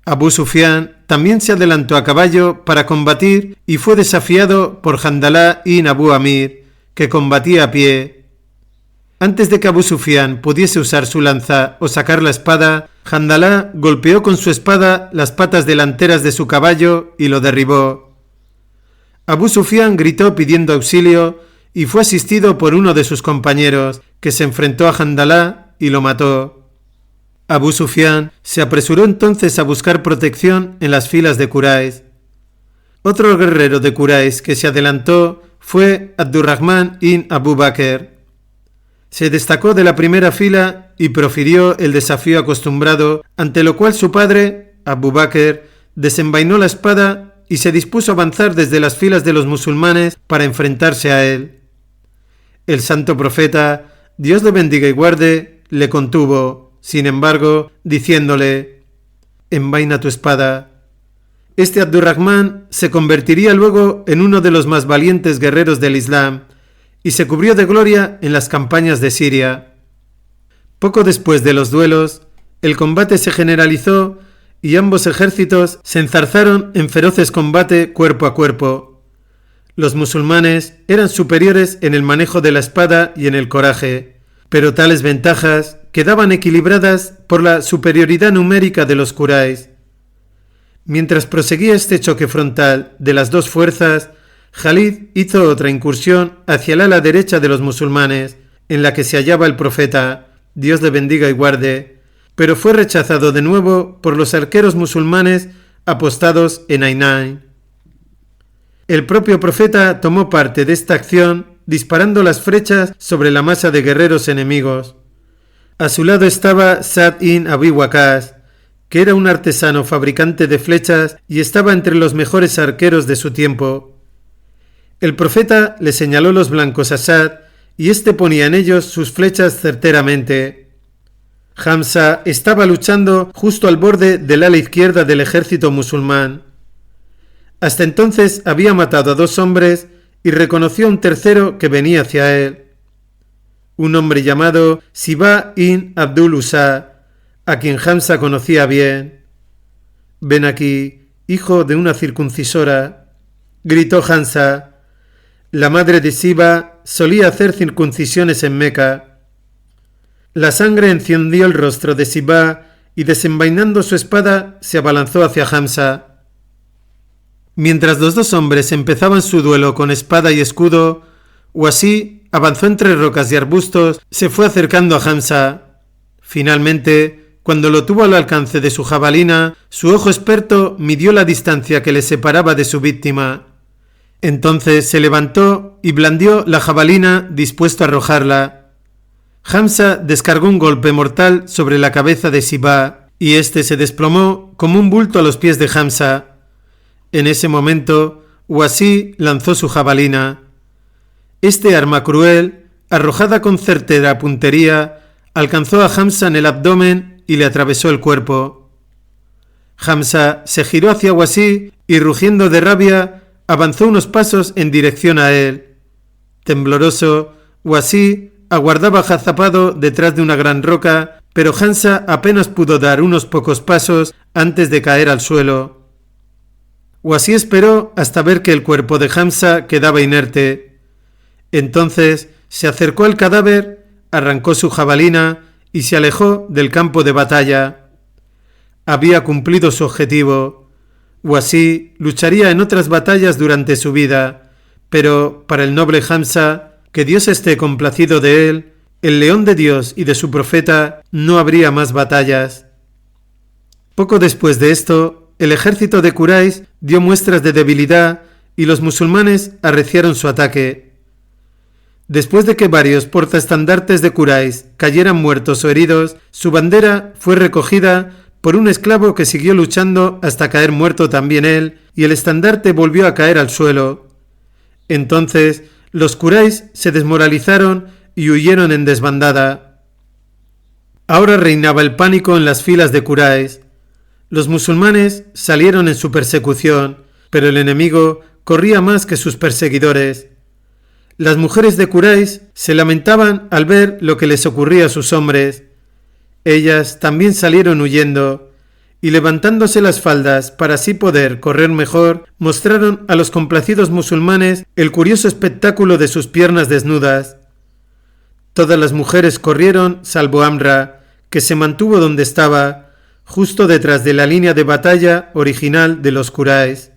Abu Sufyan también se adelantó a caballo para combatir y fue desafiado por Jandalá ibn Abu Amir, que combatía a pie. Antes de que Abu Sufyan pudiese usar su lanza o sacar la espada, Jandalá golpeó con su espada las patas delanteras de su caballo y lo derribó. Abu Sufyan gritó pidiendo auxilio y fue asistido por uno de sus compañeros, que se enfrentó a Jandalá y lo mató. Abu Sufyan se apresuró entonces a buscar protección en las filas de Quraysh. Otro guerrero de Quraysh que se adelantó fue Abdurrahman ibn Abu Bakr. Se destacó de la primera fila y profirió el desafío acostumbrado, ante lo cual su padre, Abu Bakr, desenvainó la espada y se dispuso a avanzar desde las filas de los musulmanes para enfrentarse a él. El santo profeta, Dios le bendiga y guarde, le contuvo, sin embargo, diciéndole: «Envaina tu espada». Este Abdurrahman se convertiría luego en uno de los más valientes guerreros del Islam y se cubrió de gloria en las campañas de Siria. Poco después de los duelos, el combate se generalizó y ambos ejércitos se enzarzaron en feroces combate cuerpo a cuerpo. Los musulmanes eran superiores en el manejo de la espada y en el coraje, pero tales ventajas quedaban equilibradas por la superioridad numérica de los Quraysh. Mientras proseguía este choque frontal de las dos fuerzas, Khalid hizo otra incursión hacia el ala derecha de los musulmanes, en la que se hallaba el profeta, Dios le bendiga y guarde, pero fue rechazado de nuevo por los arqueros musulmanes apostados en Ainain. El propio profeta tomó parte de esta acción disparando las flechas sobre la masa de guerreros enemigos. A su lado estaba Sa'd ibn Abi Waqqas, que era un artesano fabricante de flechas y estaba entre los mejores arqueros de su tiempo. El profeta le señaló los blancos a Sa'd y éste ponía en ellos sus flechas certeramente. Hamza estaba luchando justo al borde del ala izquierda del ejército musulmán. Hasta entonces había matado a 2 hombres y reconoció a un tercero que venía hacia él. Un hombre llamado Sibá ibn Abdul Usa, a quien Hamza conocía bien. «Ven aquí, hijo de una circuncisora», gritó Hamza. La madre de Sibá solía hacer circuncisiones en Meca. La sangre encendió el rostro de Sibá y desenvainando su espada se abalanzó hacia Hamza. Mientras los 2 hombres empezaban su duelo con espada y escudo, Wasi avanzó entre rocas y arbustos, se fue acercando a Hamza. Finalmente, cuando lo tuvo al alcance de su jabalina, su ojo experto midió la distancia que le separaba de su víctima. Entonces se levantó y blandió la jabalina dispuesto a arrojarla. Hamza descargó un golpe mortal sobre la cabeza de Sibá y éste se desplomó como un bulto a los pies de Hamza. En ese momento, Wasi lanzó su jabalina. Este arma cruel, arrojada con certera puntería, alcanzó a Hamza en el abdomen y le atravesó el cuerpo. Hamza se giró hacia Wasi y, rugiendo de rabia, avanzó unos pasos en dirección a él. Tembloroso, Wasi aguardaba agazapado detrás de una gran roca, pero Hamza apenas pudo dar unos pocos pasos antes de caer al suelo. Wasi esperó hasta ver que el cuerpo de Hamza quedaba inerte. Entonces se acercó al cadáver, arrancó su jabalina y se alejó del campo de batalla. Había cumplido su objetivo. Wasi lucharía en otras batallas durante su vida, pero para el noble Hamza, que Dios esté complacido de él, el león de Dios y de su profeta, no habría más batallas. Poco después de esto, el ejército de Quraysh dio muestras de debilidad y los musulmanes arreciaron su ataque. Después de que varios portaestandartes de Quraysh cayeran muertos o heridos, su bandera fue recogida por un esclavo que siguió luchando hasta caer muerto también él, y el estandarte volvió a caer al suelo. Entonces los Quraysh se desmoralizaron y huyeron en desbandada. Ahora reinaba el pánico en las filas de Quraysh. Los musulmanes salieron en su persecución, pero el enemigo corría más que sus perseguidores. Las mujeres de Quraysh se lamentaban al ver lo que les ocurría a sus hombres. Ellas también salieron huyendo, y levantándose las faldas para así poder correr mejor, mostraron a los complacidos musulmanes el curioso espectáculo de sus piernas desnudas. Todas las mujeres corrieron salvo Amra, que se mantuvo donde estaba, justo detrás de la línea de batalla original de los Quraysh.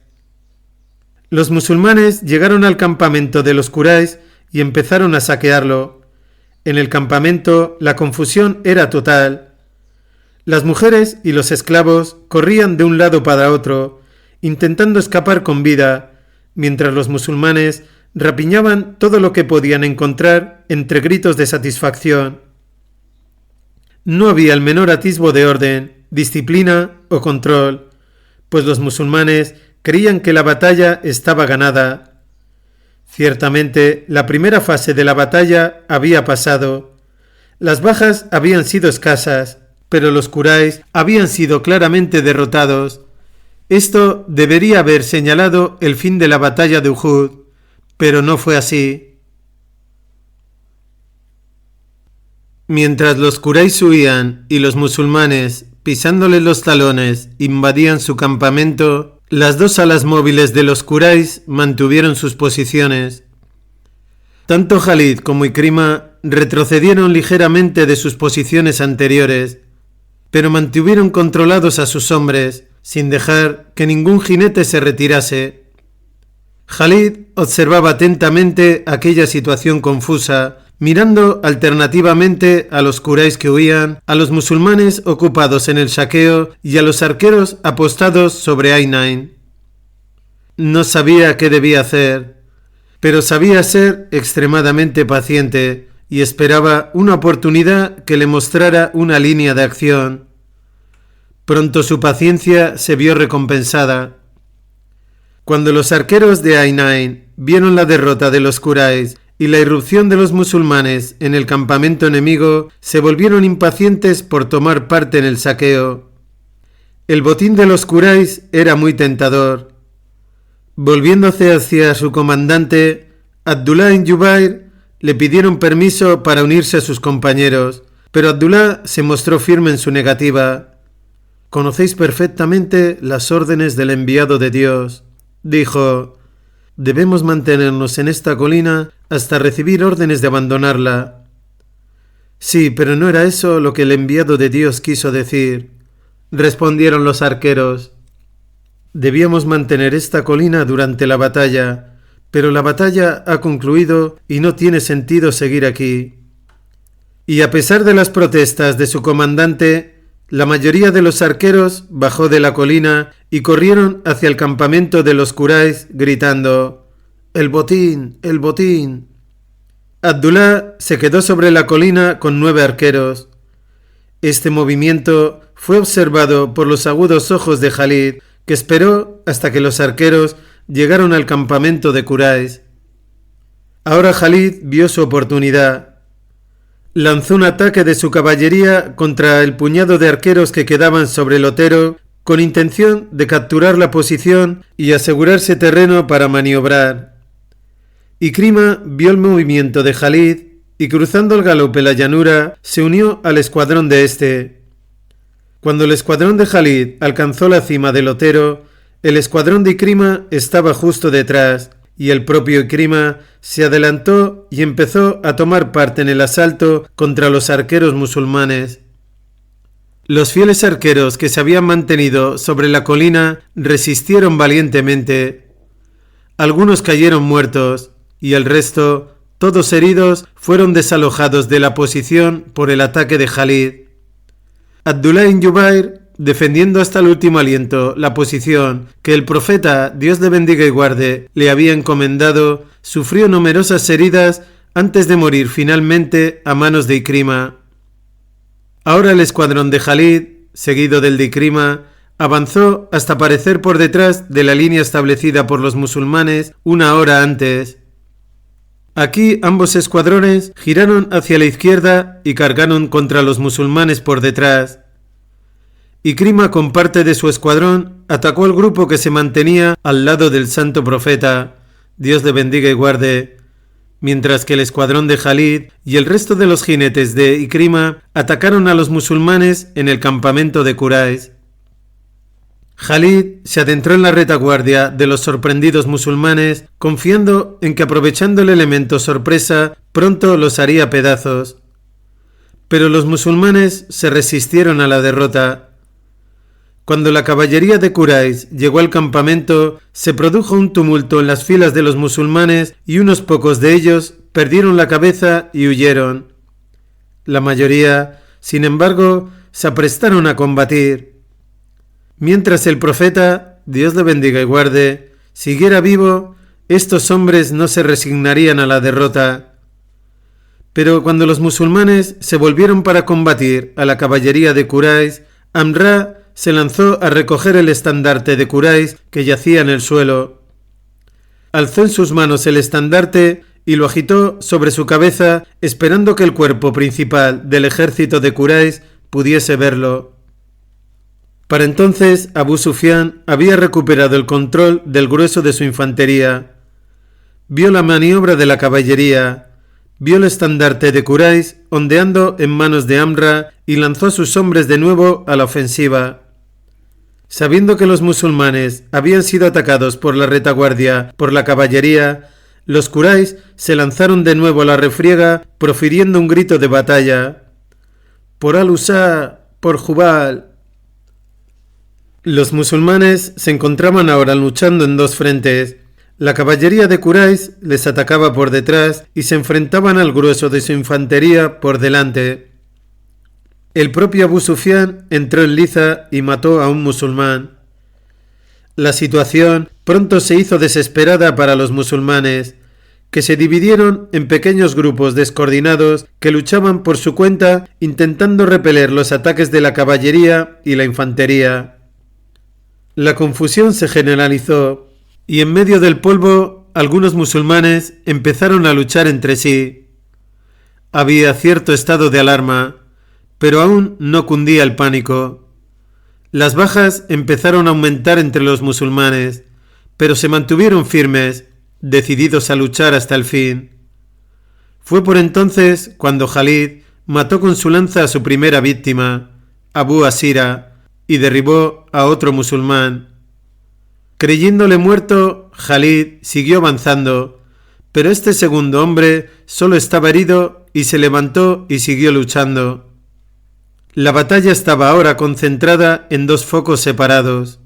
Los musulmanes llegaron al campamento de los Quraysh y empezaron a saquearlo. En el campamento la confusión era total. Las mujeres y los esclavos corrían de un lado para otro, intentando escapar con vida, mientras los musulmanes rapiñaban todo lo que podían encontrar entre gritos de satisfacción. No había el menor atisbo de orden, disciplina o control, pues los musulmanes creían que la batalla estaba ganada. Ciertamente, la primera fase de la batalla había pasado. Las bajas habían sido escasas, pero los Quraysh habían sido claramente derrotados. Esto debería haber señalado el fin de la batalla de Uhud, pero no fue así. Mientras los Quraysh huían y los musulmanes, pisándoles los talones, invadían su campamento, las dos alas móviles de los Quraysh mantuvieron sus posiciones. Tanto Khalid como Ikrima retrocedieron ligeramente de sus posiciones anteriores, pero mantuvieron controlados a sus hombres, sin dejar que ningún jinete se retirase. Khalid observaba atentamente aquella situación confusa, mirando alternativamente a los Quraysh que huían, a los musulmanes ocupados en el saqueo y a los arqueros apostados sobre Ain. No sabía qué debía hacer, pero sabía ser extremadamente paciente y esperaba una oportunidad que le mostrara una línea de acción. Pronto su paciencia se vio recompensada. Cuando los arqueros de Ain vieron la derrota de los Quraysh y la irrupción de los musulmanes en el campamento enemigo, se volvieron impacientes por tomar parte en el saqueo. El botín de los Quraysh era muy tentador. Volviéndose hacia su comandante, Abdullah ibn Jubayr, le pidieron permiso para unirse a sus compañeros, pero Abdullah se mostró firme en su negativa. «Conocéis perfectamente las órdenes del enviado de Dios», dijo. «Debemos mantenernos en esta colina hasta recibir órdenes de abandonarla». «Sí, pero no era eso lo que el enviado de Dios quiso decir», respondieron los arqueros. «Debíamos mantener esta colina durante la batalla, pero la batalla ha concluido y no tiene sentido seguir aquí». Y a pesar de las protestas de su comandante, la mayoría de los arqueros bajó de la colina y corrieron hacia el campamento de los Quraysh gritando: «¡El botín! ¡El botín!». Abdullah se quedó sobre la colina con 9 arqueros. Este movimiento fue observado por los agudos ojos de Khalid, que esperó hasta que los arqueros llegaron al campamento de Quraysh. Ahora Khalid vio su oportunidad. Lanzó un ataque de su caballería contra el puñado de arqueros que quedaban sobre el otero, con intención de capturar la posición y asegurarse terreno para maniobrar. Ikrima vio el movimiento de Khalid y, cruzando al galope la llanura, se unió al escuadrón de este. Cuando el escuadrón de Khalid alcanzó la cima del otero, el escuadrón de Ikrima estaba justo detrás, y el propio Ikrima se adelantó y empezó a tomar parte en el asalto contra los arqueros musulmanes. Los fieles arqueros que se habían mantenido sobre la colina resistieron valientemente. Algunos cayeron muertos y el resto, todos heridos, fueron desalojados de la posición por el ataque de Khalid. Abdullah ibn Jubayr, defendiendo hasta el último aliento la posición que el profeta, Dios le bendiga y guarde, le había encomendado, sufrió numerosas heridas antes de morir finalmente a manos de Ikrima. Ahora el escuadrón de Khalid, seguido del de Ikrima, avanzó hasta aparecer por detrás de la línea establecida por los musulmanes 1 hora antes. Aquí ambos escuadrones giraron hacia la izquierda y cargaron contra los musulmanes por detrás. Ikrima, con parte de su escuadrón, atacó al grupo que se mantenía al lado del santo profeta, Dios le bendiga y guarde, mientras que el escuadrón de Khalid y el resto de los jinetes de Ikrima atacaron a los musulmanes en el campamento de Quraysh. Khalid se adentró en la retaguardia de los sorprendidos musulmanes, confiando en que, aprovechando el elemento sorpresa, pronto los haría pedazos. Pero los musulmanes se resistieron a la derrota. Cuando la caballería de Quraysh llegó al campamento, se produjo un tumulto en las filas de los musulmanes y unos pocos de ellos perdieron la cabeza y huyeron. La mayoría, sin embargo, se aprestaron a combatir. Mientras el profeta, Dios le bendiga y guarde, siguiera vivo, estos hombres no se resignarían a la derrota. Pero cuando los musulmanes se volvieron para combatir a la caballería de Quraysh, Amr se lanzó a recoger el estandarte de Quraysh que yacía en el suelo. Alzó en sus manos el estandarte y lo agitó sobre su cabeza, esperando que el cuerpo principal del ejército de Quraysh pudiese verlo. Para entonces Abu Sufyan había recuperado el control del grueso de su infantería. Vio la maniobra de la caballería, vio el estandarte de Quraysh ondeando en manos de Amr y lanzó a sus hombres de nuevo a la ofensiva. Sabiendo que los musulmanes habían sido atacados por la retaguardia por la caballería, los Quraysh se lanzaron de nuevo a la refriega profiriendo un grito de batalla. ¡Por Al-Usá! ¡Por Jubal! Los musulmanes se encontraban ahora luchando en dos frentes. La caballería de Quraysh les atacaba por detrás y se enfrentaban al grueso de su infantería por delante. El propio Abu Sufyan entró en liza y mató a un musulmán. La situación pronto se hizo desesperada para los musulmanes, que se dividieron en pequeños grupos descoordinados que luchaban por su cuenta intentando repeler los ataques de la caballería y la infantería. La confusión se generalizó y en medio del polvo algunos musulmanes empezaron a luchar entre sí. Había cierto estado de alarma, pero aún no cundía el pánico. Las bajas empezaron a aumentar entre los musulmanes, pero se mantuvieron firmes, decididos a luchar hasta el fin. Fue por entonces cuando Khalid mató con su lanza a su primera víctima, Abu Asira, y derribó a otro musulmán. Creyéndole muerto, Khalid siguió avanzando, pero este segundo hombre solo estaba herido y se levantó y siguió luchando. La batalla estaba ahora concentrada en dos focos separados.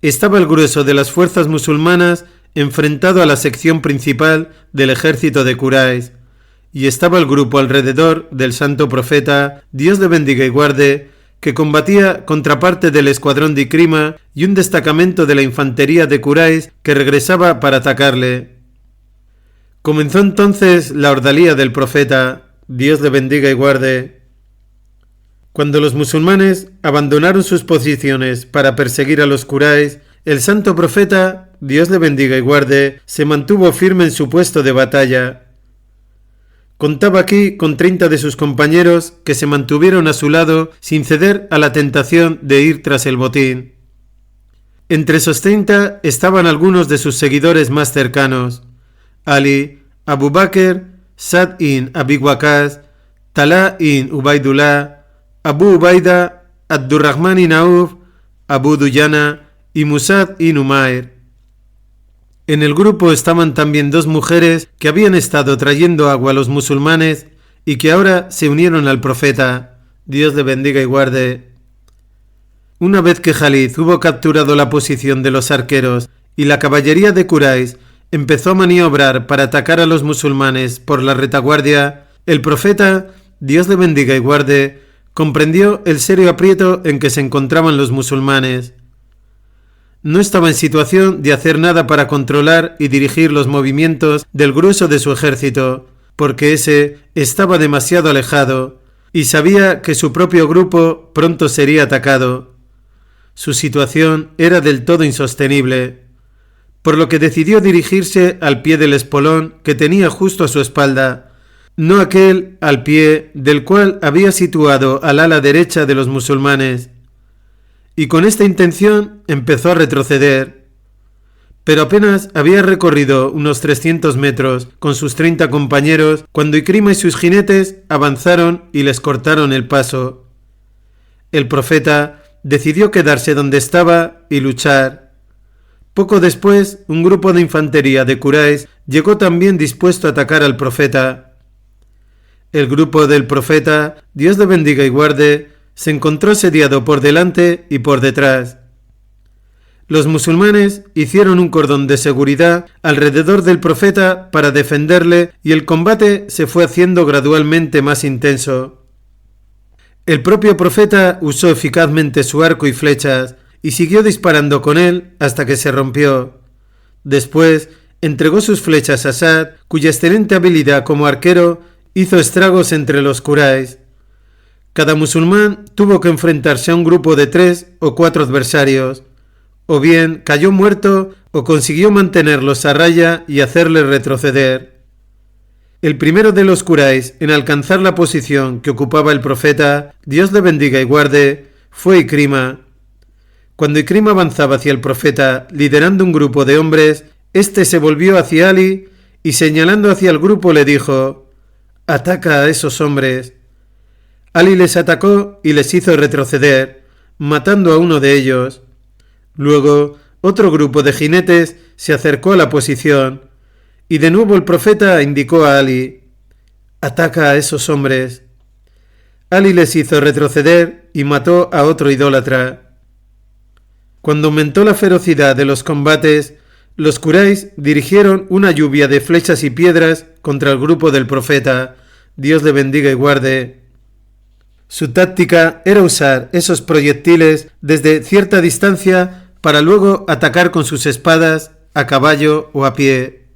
Estaba el grueso de las fuerzas musulmanas enfrentado a la sección principal del ejército de Quraysh, y estaba el grupo alrededor del santo profeta, Dios le bendiga y guarde, que combatía contra parte del escuadrón de Ikrima y un destacamento de la infantería de Quraysh que regresaba para atacarle. Comenzó entonces la ordalía del profeta, Dios le bendiga y guarde. Cuando los musulmanes abandonaron sus posiciones para perseguir a los Quraysh, el santo profeta, Dios le bendiga y guarde, se mantuvo firme en su puesto de batalla. Contaba aquí con 30 de sus compañeros que se mantuvieron a su lado sin ceder a la tentación de ir tras el botín. Entre esos 30 estaban algunos de sus seguidores más cercanos: Ali, Abu Bakr, Sa'd ibn Abi Waqqas, Talha ibn Ubaidullah, Abu Ubaida, Abdurrahman ibn Auf, Abu Duyana y Musab ibn Umair. En el grupo estaban también dos mujeres que habían estado trayendo agua a los musulmanes y que ahora se unieron al profeta, Dios le bendiga y guarde. Una vez que Khalid hubo capturado la posición de los arqueros y la caballería de Quraysh empezó a maniobrar para atacar a los musulmanes por la retaguardia, el profeta, Dios le bendiga y guarde, comprendió el serio aprieto en que se encontraban los musulmanes. No estaba en situación de hacer nada para controlar y dirigir los movimientos del grueso de su ejército, porque ese estaba demasiado alejado y sabía que su propio grupo pronto sería atacado. Su situación era del todo insostenible, por lo que decidió dirigirse al pie del espolón que tenía justo a su espalda, no aquel al pie del cual había situado al ala derecha de los musulmanes, y con esta intención empezó a retroceder. Pero apenas había recorrido unos 300 metros con sus 30 compañeros cuando Ikrima y sus jinetes avanzaron y les cortaron el paso. El profeta decidió quedarse donde estaba y luchar. Poco después, un grupo de infantería de Quraysh llegó también dispuesto a atacar al profeta. El grupo del profeta, Dios le bendiga y guarde, se encontró asediado por delante y por detrás. Los musulmanes hicieron un cordón de seguridad alrededor del profeta para defenderle y el combate se fue haciendo gradualmente más intenso. El propio profeta usó eficazmente su arco y flechas y siguió disparando con él hasta que se rompió. Después entregó sus flechas a Sa'd, cuya excelente habilidad como arquero hizo estragos entre los Quraysh. Cada musulmán tuvo que enfrentarse a un grupo de 3 o 4 adversarios, o bien cayó muerto o consiguió mantenerlos a raya y hacerles retroceder. El primero de los Quraysh en alcanzar la posición que ocupaba el profeta, Dios le bendiga y guarde, fue Ikrima. Cuando Ikrima avanzaba hacia el profeta, liderando un grupo de hombres, éste se volvió hacia Ali y señalando hacia el grupo le dijo: «Ataca a esos hombres». Ali les atacó y les hizo retroceder, matando a uno de ellos. Luego, otro grupo de jinetes se acercó a la posición, y de nuevo el profeta indicó a Ali: «Ataca a esos hombres». Ali les hizo retroceder y mató a otro idólatra. Cuando aumentó la ferocidad de los combates, los Quraysh dirigieron una lluvia de flechas y piedras contra el grupo del profeta, Dios le bendiga y guarde. Su táctica era usar esos proyectiles desde cierta distancia para luego atacar con sus espadas, a caballo o a pie.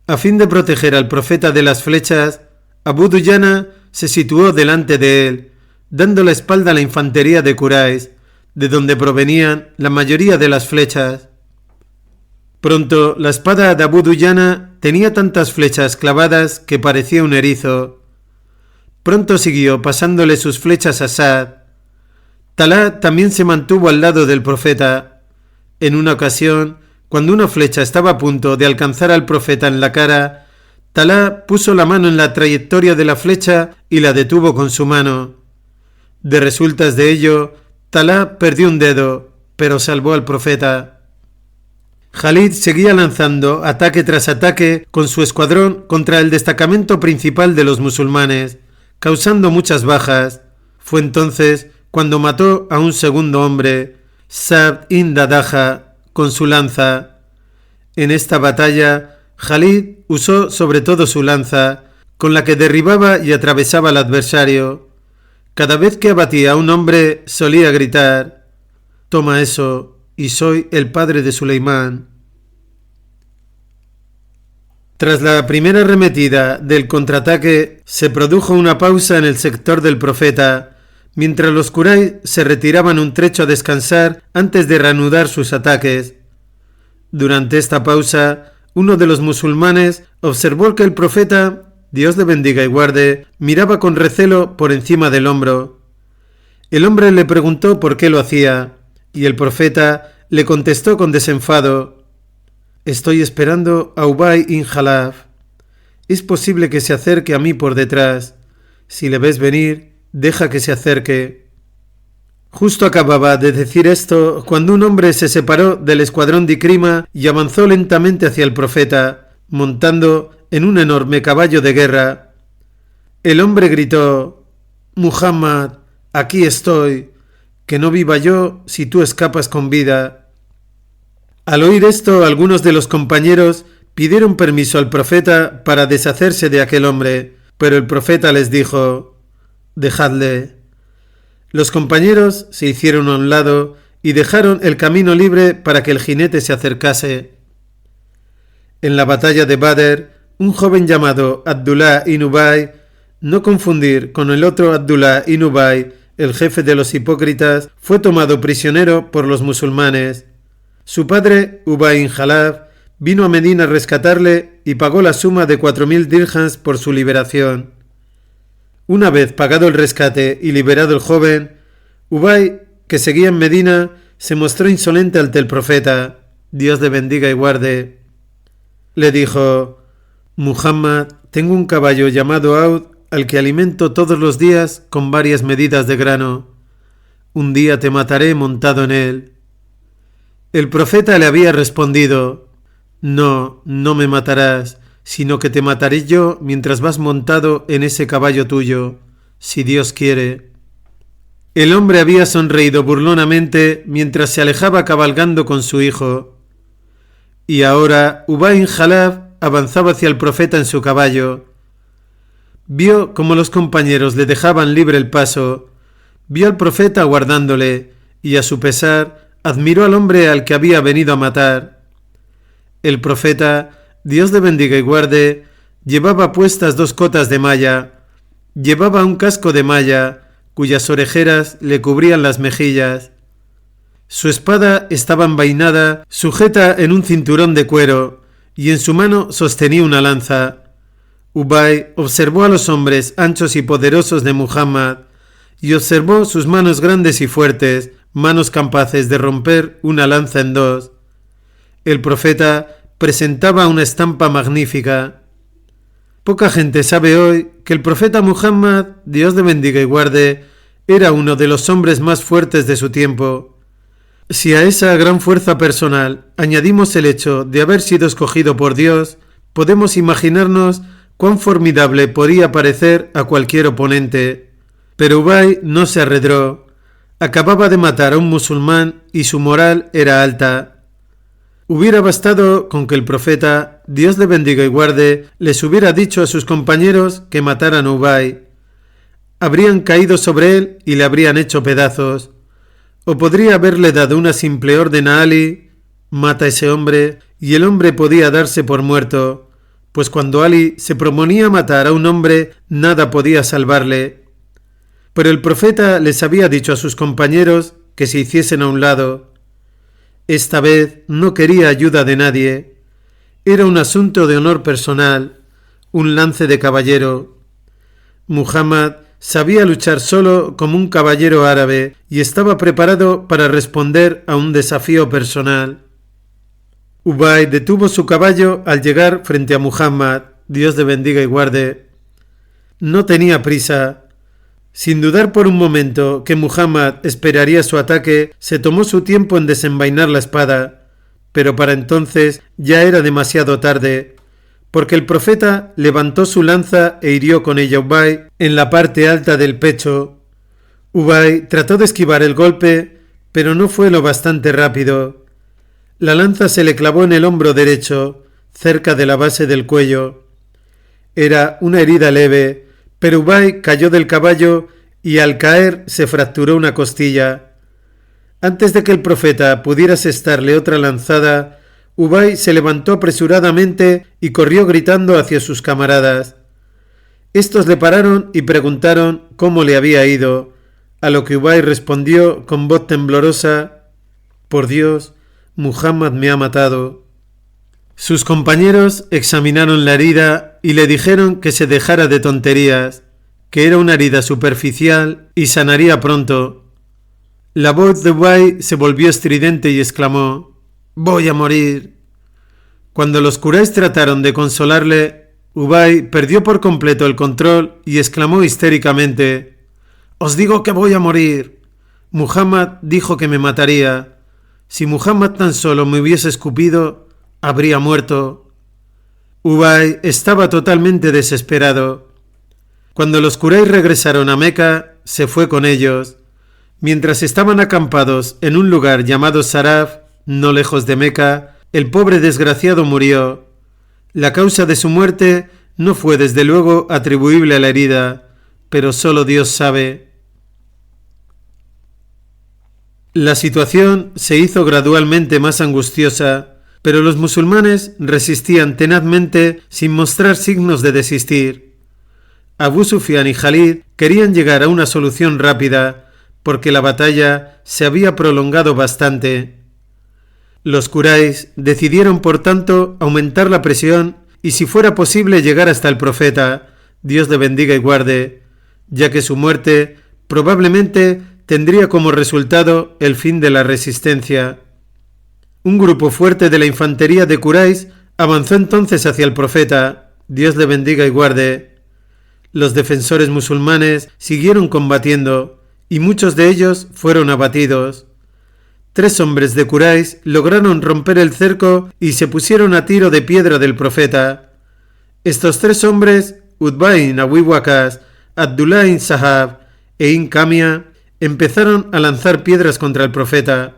A fin de proteger al profeta de las flechas, Abu Duyana se situó delante de él, dando la espalda a la infantería de Quraysh, de donde provenían la mayoría de las flechas. Pronto la espada de Abu Duyana tenía tantas flechas clavadas que parecía un erizo. Pronto siguió pasándole sus flechas a Sa'd. Talá también se mantuvo al lado del profeta. En una ocasión, cuando una flecha estaba a punto de alcanzar al profeta en la cara, Talá puso la mano en la trayectoria de la flecha y la detuvo con su mano. De resultas de ello, Talá perdió un dedo, pero salvó al profeta. Khalid seguía lanzando ataque tras ataque con su escuadrón contra el destacamento principal de los musulmanes, causando muchas bajas. Fue entonces cuando mató a un segundo hombre, Sabd ibn Dadaja, con su lanza. En esta batalla, Khalid usó sobre todo su lanza, con la que derribaba y atravesaba al adversario. Cada vez que abatía a un hombre solía gritar: «Toma eso, y soy el padre de Suleimán». Tras la primera arremetida del contraataque, se produjo una pausa en el sector del profeta, mientras los Quraysh se retiraban un trecho a descansar antes de reanudar sus ataques. Durante esta pausa, uno de los musulmanes observó que el profeta, Dios le bendiga y guarde, miraba con recelo por encima del hombro. El hombre le preguntó por qué lo hacía, y el profeta le contestó con desenfado: «Estoy esperando a Ubay ibn Khalaf. Es posible que se acerque a mí por detrás. Si le ves venir, deja que se acerque». Justo acababa de decir esto cuando un hombre se separó del escuadrón de Ikrima y avanzó lentamente hacia el profeta, montando en un enorme caballo de guerra. El hombre gritó: «Muhammad, aquí estoy, que no viva yo si tú escapas con vida». Al oír esto, algunos de los compañeros pidieron permiso al profeta para deshacerse de aquel hombre, pero el profeta les dijo: «Dejadle». Los compañeros se hicieron a un lado y dejaron el camino libre para que el jinete se acercase. En la batalla de Badr, un joven llamado Abdullah ibn Ubay, no confundir con el otro Abdullah ibn Ubay, el jefe de los hipócritas, fue tomado prisionero por los musulmanes. Su padre, Ubay ibn Khalaf, vino a Medina a rescatarle y pagó la suma de 4.000 dirhams por su liberación. Una vez pagado el rescate y liberado el joven, Ubay, que seguía en Medina, se mostró insolente ante el profeta, Dios le bendiga y guarde. Le dijo: «Muhammad, tengo un caballo llamado Aud al que alimento todos los días con varias medidas de grano. Un día te mataré montado en él». El profeta le había respondido: «No, no me matarás, sino que te mataré yo mientras vas montado en ese caballo tuyo, si Dios quiere». El hombre había sonreído burlonamente mientras se alejaba cabalgando con su hijo. Y ahora Ubay ibn Khalaf avanzaba hacia el profeta en su caballo. Vio cómo los compañeros le dejaban libre el paso, vio al profeta aguardándole, y a su pesar admiró al hombre al que había venido a matar. El profeta, Dios le bendiga y guarde, llevaba puestas 2 cotas de malla, llevaba un casco de malla, cuyas orejeras le cubrían las mejillas. Su espada estaba envainada, sujeta en un cinturón de cuero, y en su mano sostenía una lanza. Ubay observó a los hombres anchos y poderosos de Muhammad, y observó sus manos grandes y fuertes, manos capaces de romper una lanza en 2. El profeta presentaba una estampa magnífica. Poca gente sabe hoy que el profeta Muhammad, Dios le bendiga y guarde, era uno de los hombres más fuertes de su tiempo. Si a esa gran fuerza personal añadimos el hecho de haber sido escogido por Dios, podemos imaginarnos cuán formidable podía parecer a cualquier oponente. Pero Ubay no se arredró. Acababa de matar a un musulmán y su moral era alta. Hubiera bastado con que el profeta, Dios le bendiga y guarde, les hubiera dicho a sus compañeros que mataran a Ubay. Habrían caído sobre él y le habrían hecho pedazos. O podría haberle dado una simple orden a Ali: mata a ese hombre, y el hombre podía darse por muerto, pues cuando Ali se proponía matar a un hombre, nada podía salvarle. Pero el profeta les había dicho a sus compañeros que se hiciesen a un lado. Esta vez no quería ayuda de nadie. Era un asunto de honor personal, un lance de caballero. Muhammad sabía luchar solo como un caballero árabe y estaba preparado para responder a un desafío personal. Ubay detuvo su caballo al llegar frente a Muhammad, Dios le bendiga y guarde. No tenía prisa. Sin dudar por un momento que Muhammad esperaría su ataque, se tomó su tiempo en desenvainar la espada, pero para entonces ya era demasiado tarde, porque el profeta levantó su lanza e hirió con ella a Ubay en la parte alta del pecho. Ubay trató de esquivar el golpe, pero no fue lo bastante rápido. La lanza se le clavó en el hombro derecho, cerca de la base del cuello. Era una herida leve, pero Ubay cayó del caballo y al caer se fracturó una costilla. Antes de que el profeta pudiera asestarle otra lanzada, Ubay se levantó apresuradamente y corrió gritando hacia sus camaradas. Estos le pararon y preguntaron cómo le había ido, a lo que Ubay respondió con voz temblorosa: «Por Dios, Muhammad me ha matado». Sus compañeros examinaron la herida y le dijeron que se dejara de tonterías, que era una herida superficial y sanaría pronto. La voz de Ubay se volvió estridente y exclamó: «Voy a morir». Cuando los Quraysh trataron de consolarle, Ubay perdió por completo el control y exclamó histéricamente: «Os digo que voy a morir. Muhammad dijo que me mataría. Si Muhammad tan solo me hubiese escupido, habría muerto». Ubay estaba totalmente desesperado. Cuando los Quraysh regresaron a Meca, se fue con ellos. Mientras estaban acampados en un lugar llamado Saraf, no lejos de Meca, el pobre desgraciado murió. La causa de su muerte no fue desde luego atribuible a la herida, pero solo Dios sabe. La situación se hizo gradualmente más angustiosa, pero los musulmanes resistían tenazmente sin mostrar signos de desistir. Abu Sufyan y Khalid querían llegar a una solución rápida, porque la batalla se había prolongado bastante. Los Quraysh decidieron, por tanto, aumentar la presión y, si fuera posible, llegar hasta el profeta, Dios le bendiga y guarde, ya que su muerte probablemente tendría como resultado el fin de la resistencia. Un grupo fuerte de la infantería de Quraysh avanzó entonces hacia el profeta, Dios le bendiga y guarde. Los defensores musulmanes siguieron combatiendo y muchos de ellos fueron abatidos. 3 hombres de Quraysh lograron romper el cerco y se pusieron a tiro de piedra del profeta. Estos 3 hombres, Utba ibn Abi Waqqas, Abdullah ibn Sahab e Ibn Kamia, empezaron a lanzar piedras contra el profeta.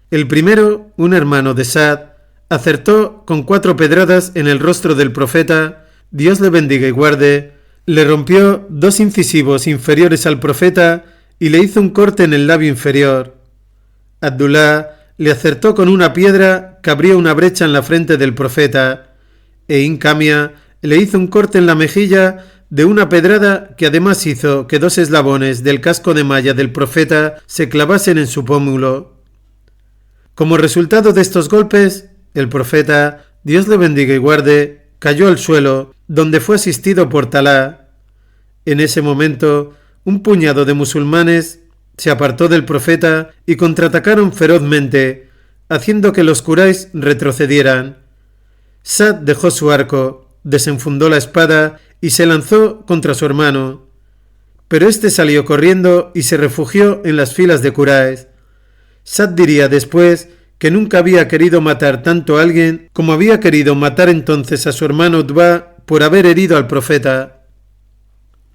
El primero, un hermano de Saad, acertó con 4 pedradas en el rostro del profeta, Dios le bendiga y guarde, le rompió 2 incisivos inferiores al profeta y le hizo un corte en el labio inferior. Abdullah le acertó con una piedra que abría una brecha en la frente del profeta, e Hincamia le hizo un corte en la mejilla de una pedrada que además hizo que 2 eslabones del casco de malla del profeta se clavasen en su pómulo. Como resultado de estos golpes, el profeta, Dios le bendiga y guarde, cayó al suelo, donde fue asistido por Talá. En ese momento, un puñado de musulmanes se apartó del profeta y contraatacaron ferozmente, haciendo que los Quraysh retrocedieran. Sa'd dejó su arco, desenfundó la espada y se lanzó contra su hermano. Pero éste salió corriendo y se refugió en las filas de Quraysh. Sa'd diría después que nunca había querido matar tanto a alguien como había querido matar entonces a su hermano Utbah por haber herido al profeta.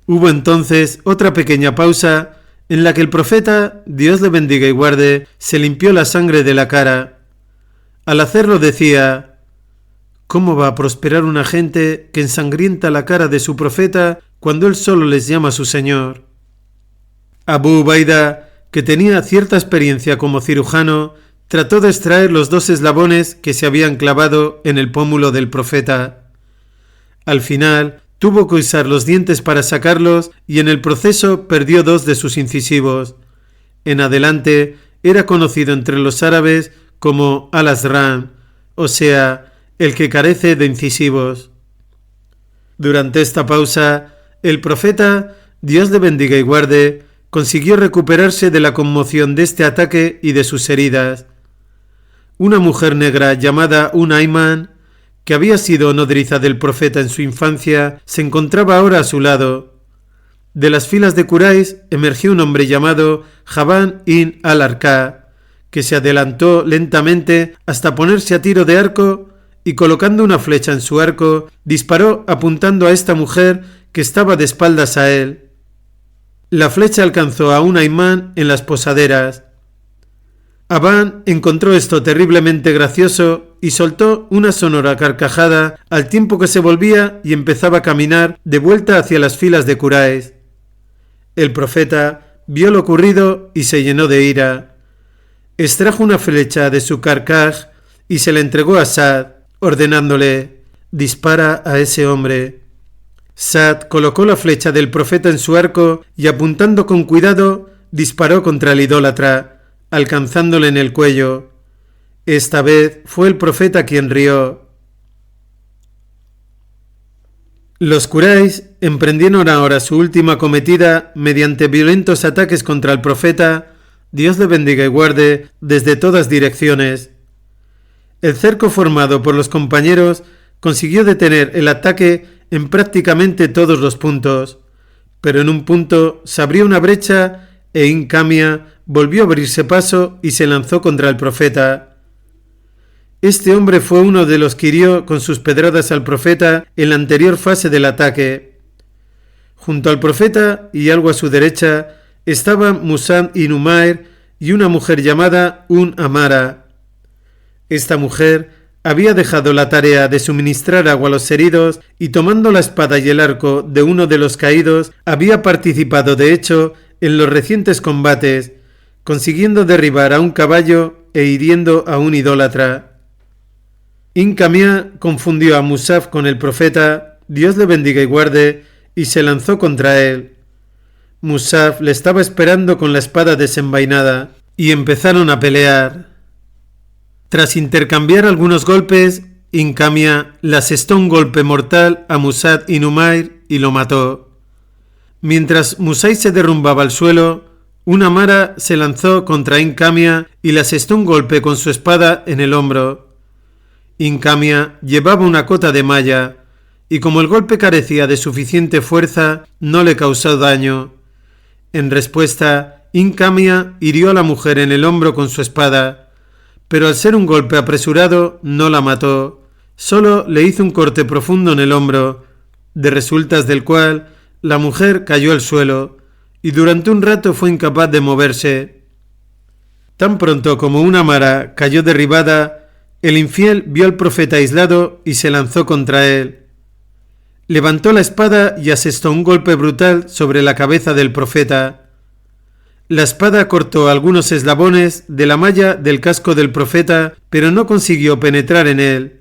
Hubo entonces otra pequeña pausa en la que el profeta, Dios le bendiga y guarde, se limpió la sangre de la cara. Al hacerlo decía: ¿cómo va a prosperar una gente que ensangrienta la cara de su profeta cuando él solo les llama a su señor? Abu Ubaida, que tenía cierta experiencia como cirujano, trató de extraer los 2 eslabones que se habían clavado en el pómulo del profeta. Al final, tuvo que usar los dientes para sacarlos y en el proceso perdió 2 de sus incisivos. En adelante era conocido entre los árabes como al-Azram, o sea, el que carece de incisivos. Durante esta pausa, el profeta, Dios le bendiga y guarde, consiguió recuperarse de la conmoción de este ataque y de sus heridas. Una mujer negra llamada Ayman, que había sido nodriza del profeta en su infancia, se encontraba ahora a su lado. De las filas de Quraysh emergió un hombre llamado Jabán ibn al-Arqa, que se adelantó lentamente hasta ponerse a tiro de arco y colocando una flecha en su arco, disparó apuntando a esta mujer que estaba de espaldas a él. La flecha alcanzó a Ayman en las posaderas. Abán encontró esto terriblemente gracioso y soltó una sonora carcajada al tiempo que se volvía y empezaba a caminar de vuelta hacia las filas de Quraysh. El profeta vio lo ocurrido y se llenó de ira. Extrajo una flecha de su carcaj y se la entregó a Sa'd, ordenándole: dispara a ese hombre. Sa'd colocó la flecha del profeta en su arco y apuntando con cuidado disparó contra el idólatra, alcanzándole en el cuello. Esta vez fue el profeta quien rió. Los Quraysh emprendieron ahora su última cometida mediante violentos ataques contra el profeta, Dios le bendiga y guarde, desde todas direcciones. El cerco formado por los compañeros consiguió detener el ataque en prácticamente todos los puntos, pero en un punto se abrió una brecha e Hincamia volvió a abrirse paso y se lanzó contra el profeta. Este hombre fue uno de los que hirió con sus pedradas al profeta en la anterior fase del ataque. Junto al profeta y algo a su derecha estaban Musab ibn Umair y una mujer llamada Amara. Esta mujer había dejado la tarea de suministrar agua a los heridos y tomando la espada y el arco de uno de los caídos había participado de hecho en los recientes combates, consiguiendo derribar a un caballo e hiriendo a un idólatra. Hincamia confundió a Musab con el profeta, Dios le bendiga y guarde, y se lanzó contra él. Musab le estaba esperando con la espada desenvainada, y empezaron a pelear. Tras intercambiar algunos golpes, Hincamia le asestó un golpe mortal a Musab ibn Umair y lo mató. Mientras Musab se derrumbaba al suelo, Amara se lanzó contra Hincamia y le asestó un golpe con su espada en el hombro. Hincamia llevaba una cota de malla, y como el golpe carecía de suficiente fuerza, no le causó daño. En respuesta, Hincamia hirió a la mujer en el hombro con su espada, pero al ser un golpe apresurado, no la mató, solo le hizo un corte profundo en el hombro, de resultas del cual la mujer cayó al suelo, y durante un rato fue incapaz de moverse. Tan pronto como Amara cayó derribada, el infiel vio al profeta aislado y se lanzó contra él. Levantó la espada y asestó un golpe brutal sobre la cabeza del profeta. La espada cortó algunos eslabones de la malla del casco del profeta, pero no consiguió penetrar en él.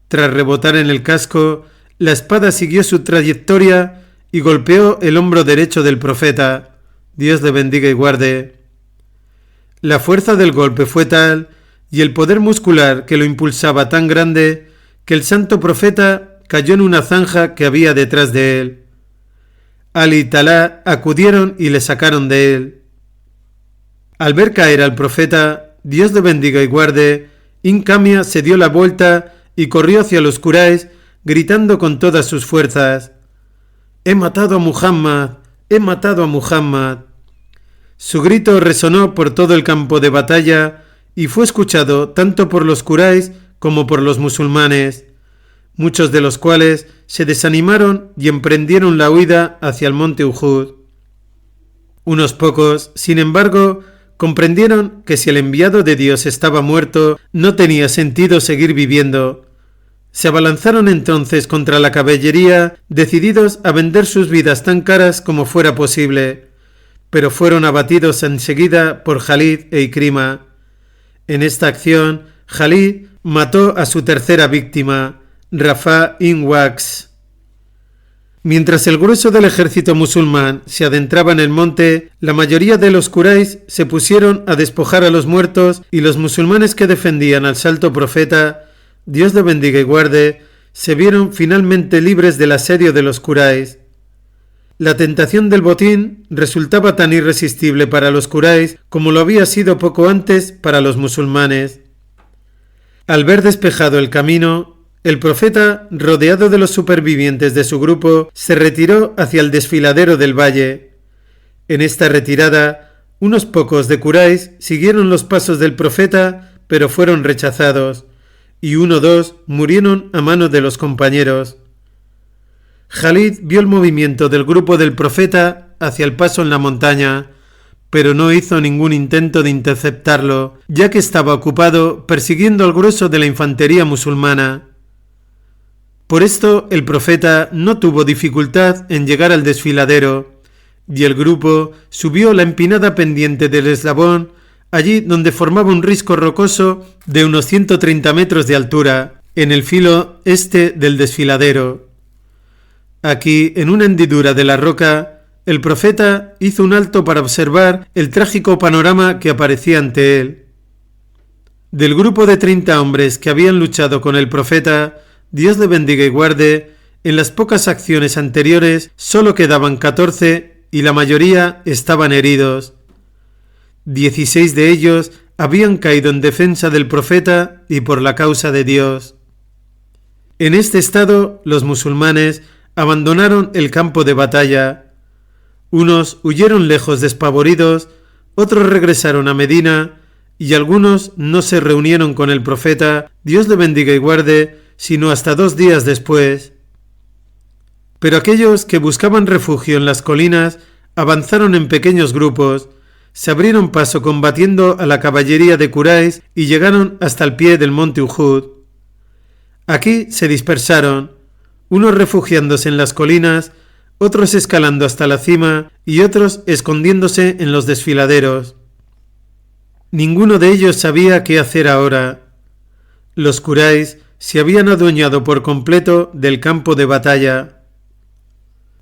Tras rebotar en el casco, la espada siguió su trayectoria y golpeó el hombro derecho del profeta. Dios le bendiga y guarde. La fuerza del golpe fue tal y el poder muscular que lo impulsaba tan grande que el santo profeta cayó en una zanja que había detrás de él. Ali y Talá acudieron y le sacaron de él. Al ver caer al profeta, Dios le bendiga y guarde, Incamia se dio la vuelta y corrió hacia los Quraysh gritando con todas sus fuerzas: «¡He matado a Muhammad! ¡He matado a Muhammad!». Su grito resonó por todo el campo de batalla y fue escuchado tanto por los Quraysh como por los musulmanes, muchos de los cuales se desanimaron y emprendieron la huida hacia el monte Uhud. Unos pocos, sin embargo, comprendieron que si el enviado de Dios estaba muerto, no tenía sentido seguir viviendo. Se abalanzaron entonces contra la caballería, decididos a vender sus vidas tan caras como fuera posible, pero fueron abatidos enseguida por Jalid e Ikrima. En esta acción, Jalid mató a su tercera víctima, Rafa ibn Waqs. Mientras el grueso del ejército musulmán se adentraba en el monte, la mayoría de los Quraysh se pusieron a despojar a los muertos y los musulmanes que defendían al santo profeta, Dios le bendiga y guarde, se vieron finalmente libres del asedio de los Quraysh. La tentación del botín resultaba tan irresistible para los Quraysh como lo había sido poco antes para los musulmanes. Al ver despejado el camino, el profeta, rodeado de los supervivientes de su grupo, se retiró hacia el desfiladero del valle. En esta retirada, unos pocos de Quraysh siguieron los pasos del profeta, pero fueron rechazados, y 1 o 2 murieron a manos de los compañeros. Jalid vio el movimiento del grupo del profeta hacia el paso en la montaña, pero no hizo ningún intento de interceptarlo, ya que estaba ocupado persiguiendo al grueso de la infantería musulmana. Por esto el profeta no tuvo dificultad en llegar al desfiladero, y el grupo subió la empinada pendiente del eslabón, allí donde formaba un risco rocoso de unos 130 metros de altura, en el filo este del desfiladero. Aquí, en una hendidura de la roca, el profeta hizo un alto para observar el trágico panorama que aparecía ante él. Del grupo de 30 hombres que habían luchado con el profeta, Dios le bendiga y guarde, en las pocas acciones anteriores solo quedaban 14 y la mayoría estaban heridos. 16 de ellos habían caído en defensa del profeta y por la causa de Dios. En este estado, los musulmanes abandonaron el campo de batalla. Unos huyeron lejos despavoridos, otros regresaron a Medina y algunos no se reunieron con el profeta, Dios le bendiga y guarde, sino hasta 2 días después. Pero aquellos que buscaban refugio en las colinas avanzaron en pequeños grupos, se abrieron paso combatiendo a la caballería de Quraysh y llegaron hasta el pie del monte Uhud. Aquí se dispersaron, unos refugiándose en las colinas, otros escalando hasta la cima y otros escondiéndose en los desfiladeros. Ninguno de ellos sabía qué hacer ahora. Los Quraysh se habían adueñado por completo del campo de batalla.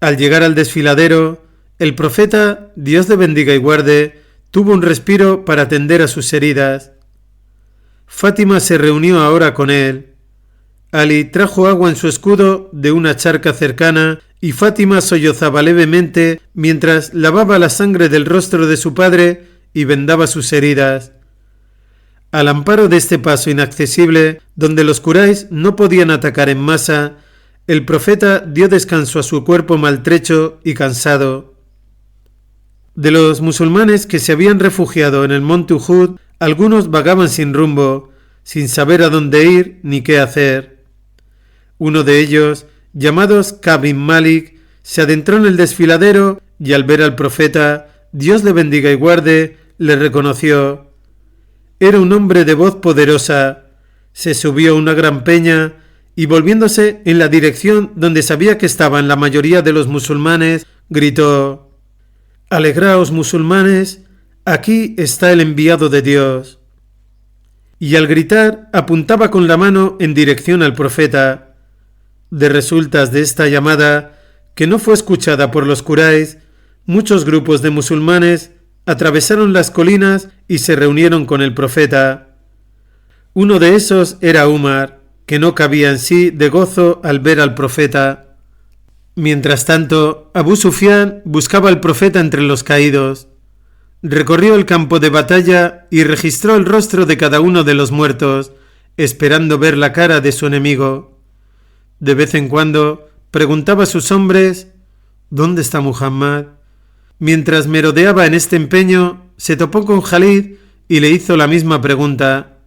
Al llegar al desfiladero, el profeta, Dios le bendiga y guarde, tuvo un respiro para atender a sus heridas. Fátima se reunió ahora con él. Ali trajo agua en su escudo de una charca cercana y Fátima sollozaba levemente mientras lavaba la sangre del rostro de su padre y vendaba sus heridas. Al amparo de este paso inaccesible, donde los Quraysh no podían atacar en masa, el profeta dio descanso a su cuerpo maltrecho y cansado. De los musulmanes que se habían refugiado en el monte Uhud, algunos vagaban sin rumbo, sin saber a dónde ir ni qué hacer. Uno de ellos, llamado Ka'b ibn Malik, se adentró en el desfiladero y al ver al profeta, Dios le bendiga y guarde, le reconoció. Era un hombre de voz poderosa. Se subió a una gran peña y volviéndose en la dirección donde sabía que estaban la mayoría de los musulmanes, gritó: Alegraos, musulmanes, aquí está el enviado de Dios. Y al gritar apuntaba con la mano en dirección al profeta. De resultas de esta llamada, que no fue escuchada por los Quraysh, muchos grupos de musulmanes atravesaron las colinas y se reunieron con el profeta. Uno de esos era Umar, que no cabía en sí de gozo al ver al profeta. Mientras tanto, Abu Sufyan buscaba al profeta entre los caídos. Recorrió el campo de batalla y registró el rostro de cada uno de los muertos, esperando ver la cara de su enemigo. De vez en cuando preguntaba a sus hombres: ¿dónde está Muhammad? Mientras merodeaba en este empeño, se topó con Khalid y le hizo la misma pregunta.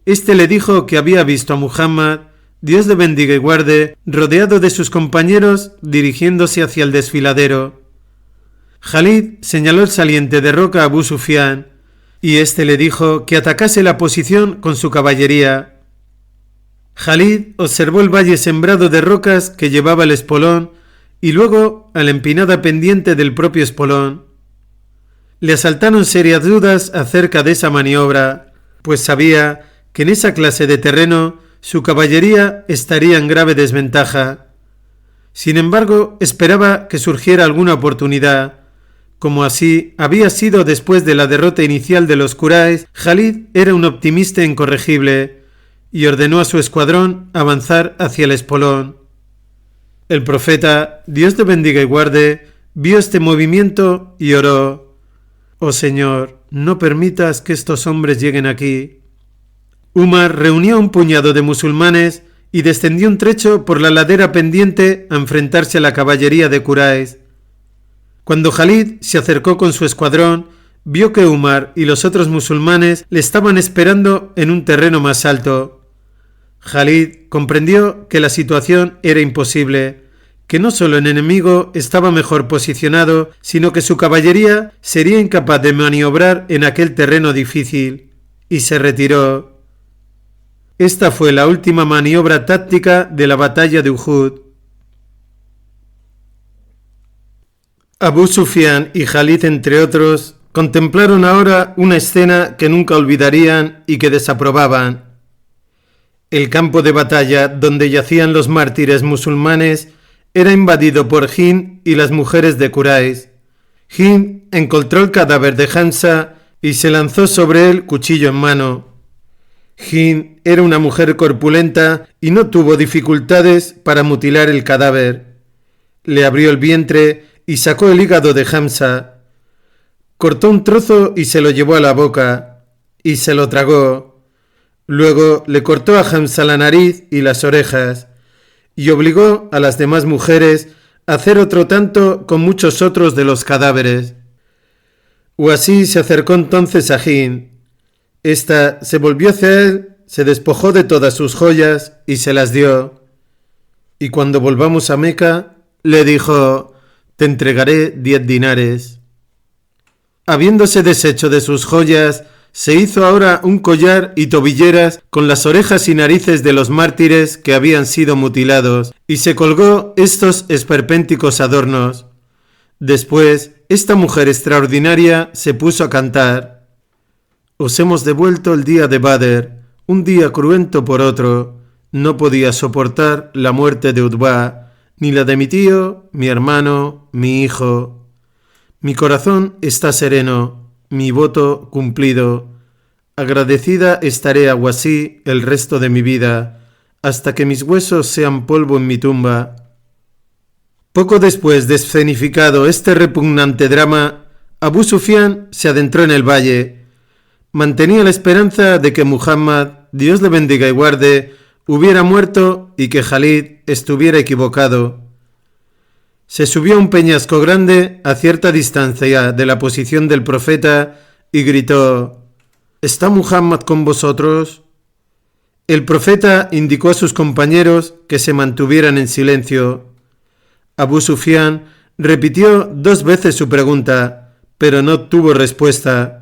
Este le dijo que había visto a Muhammad, Dios le bendiga y guarde, rodeado de sus compañeros, dirigiéndose hacia el desfiladero. Khalid señaló el saliente de roca a Abu Sufyan, y éste le dijo que atacase la posición con su caballería. Khalid observó el valle sembrado de rocas que llevaba el espolón, y luego a la empinada pendiente del propio espolón. Le asaltaron serias dudas acerca de esa maniobra, pues sabía que en esa clase de terreno su caballería estaría en grave desventaja. Sin embargo, esperaba que surgiera alguna oportunidad. Como así había sido después de la derrota inicial de los Quraysh, Khalid era un optimista incorregible y ordenó a su escuadrón avanzar hacia el espolón. El profeta, Dios te bendiga y guarde, vio este movimiento y oró: «Oh Señor, no permitas que estos hombres lleguen aquí». Umar reunió un puñado de musulmanes y descendió un trecho por la ladera pendiente a enfrentarse a la caballería de Quraysh. Cuando Khalid se acercó con su escuadrón, vio que Umar y los otros musulmanes le estaban esperando en un terreno más alto. Khalid comprendió que la situación era imposible, que no solo el enemigo estaba mejor posicionado, sino que su caballería sería incapaz de maniobrar en aquel terreno difícil, y se retiró. Esta fue la última maniobra táctica de la batalla de Uhud. Abu Sufyan y Khalid, entre otros, contemplaron ahora una escena que nunca olvidarían y que desaprobaban. El campo de batalla donde yacían los mártires musulmanes era invadido por Hind y las mujeres de Quraysh. Hind encontró el cadáver de Hamza y se lanzó sobre él cuchillo en mano. Hind era una mujer corpulenta y no tuvo dificultades para mutilar el cadáver. Le abrió el vientre y sacó el hígado de Hamza. Cortó un trozo y se lo llevó a la boca, y se lo tragó. Luego le cortó a Hamza la nariz y las orejas, y obligó a las demás mujeres a hacer otro tanto con muchos otros de los cadáveres. Así se acercó entonces a Hind. Esta se volvió hacia él, se despojó de todas sus joyas y se las dio. Y cuando volvamos a Meca, le dijo: «Te entregaré 10 dinares». Habiéndose deshecho de sus joyas, se hizo ahora un collar y tobilleras con las orejas y narices de los mártires que habían sido mutilados, y se colgó estos esperpénticos adornos. Después, esta mujer extraordinaria se puso a cantar: «Os hemos devuelto el día de Badr, un día cruento por otro. No podía soportar la muerte de Utbah, ni la de mi tío, mi hermano, mi hijo. Mi corazón está sereno, mi voto cumplido. Agradecida estaré a Wasi el resto de mi vida, hasta que mis huesos sean polvo en mi tumba». Poco después de escenificado este repugnante drama, Abu Sufyan se adentró en el valle. Mantenía la esperanza de que Muhammad, Dios le bendiga y guarde, hubiera muerto y que Khalid estuviera equivocado. Se subió a un peñasco grande a cierta distancia de la posición del profeta y gritó: «¿Está Muhammad con vosotros?». El profeta indicó a sus compañeros que se mantuvieran en silencio. Abu Sufyan repitió 2 veces su pregunta, pero no obtuvo respuesta.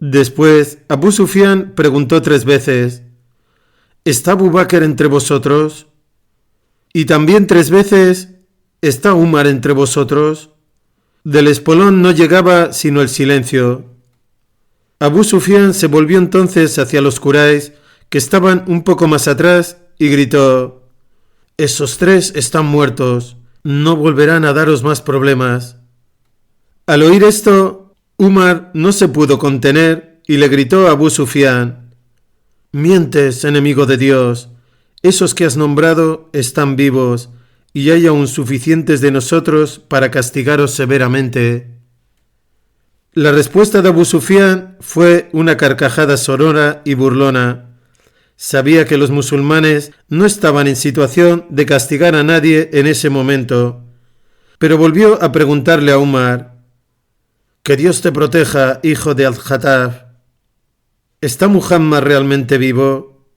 Después, Abu Sufyan preguntó 3 veces: «¿Está Abu Bakr entre vosotros?». Y también 3 veces: «¿Está Umar entre vosotros?». Del espolón no llegaba sino el silencio. Abú Sufián se volvió entonces hacia los Quraysh, que estaban un poco más atrás, y gritó: «Esos tres están muertos, no volverán a daros más problemas». Al oír esto, Umar no se pudo contener y le gritó a Abú Sufián: «Mientes, enemigo de Dios, esos que has nombrado están vivos, y hay aún suficientes de nosotros para castigaros severamente». La respuesta de Abú Sufián fue una carcajada sonora y burlona. Sabía que los musulmanes no estaban en situación de castigar a nadie en ese momento, pero volvió a preguntarle a Umar: «Que Dios te proteja, hijo de Al-Khattab. ¿Está Muhammad realmente vivo?».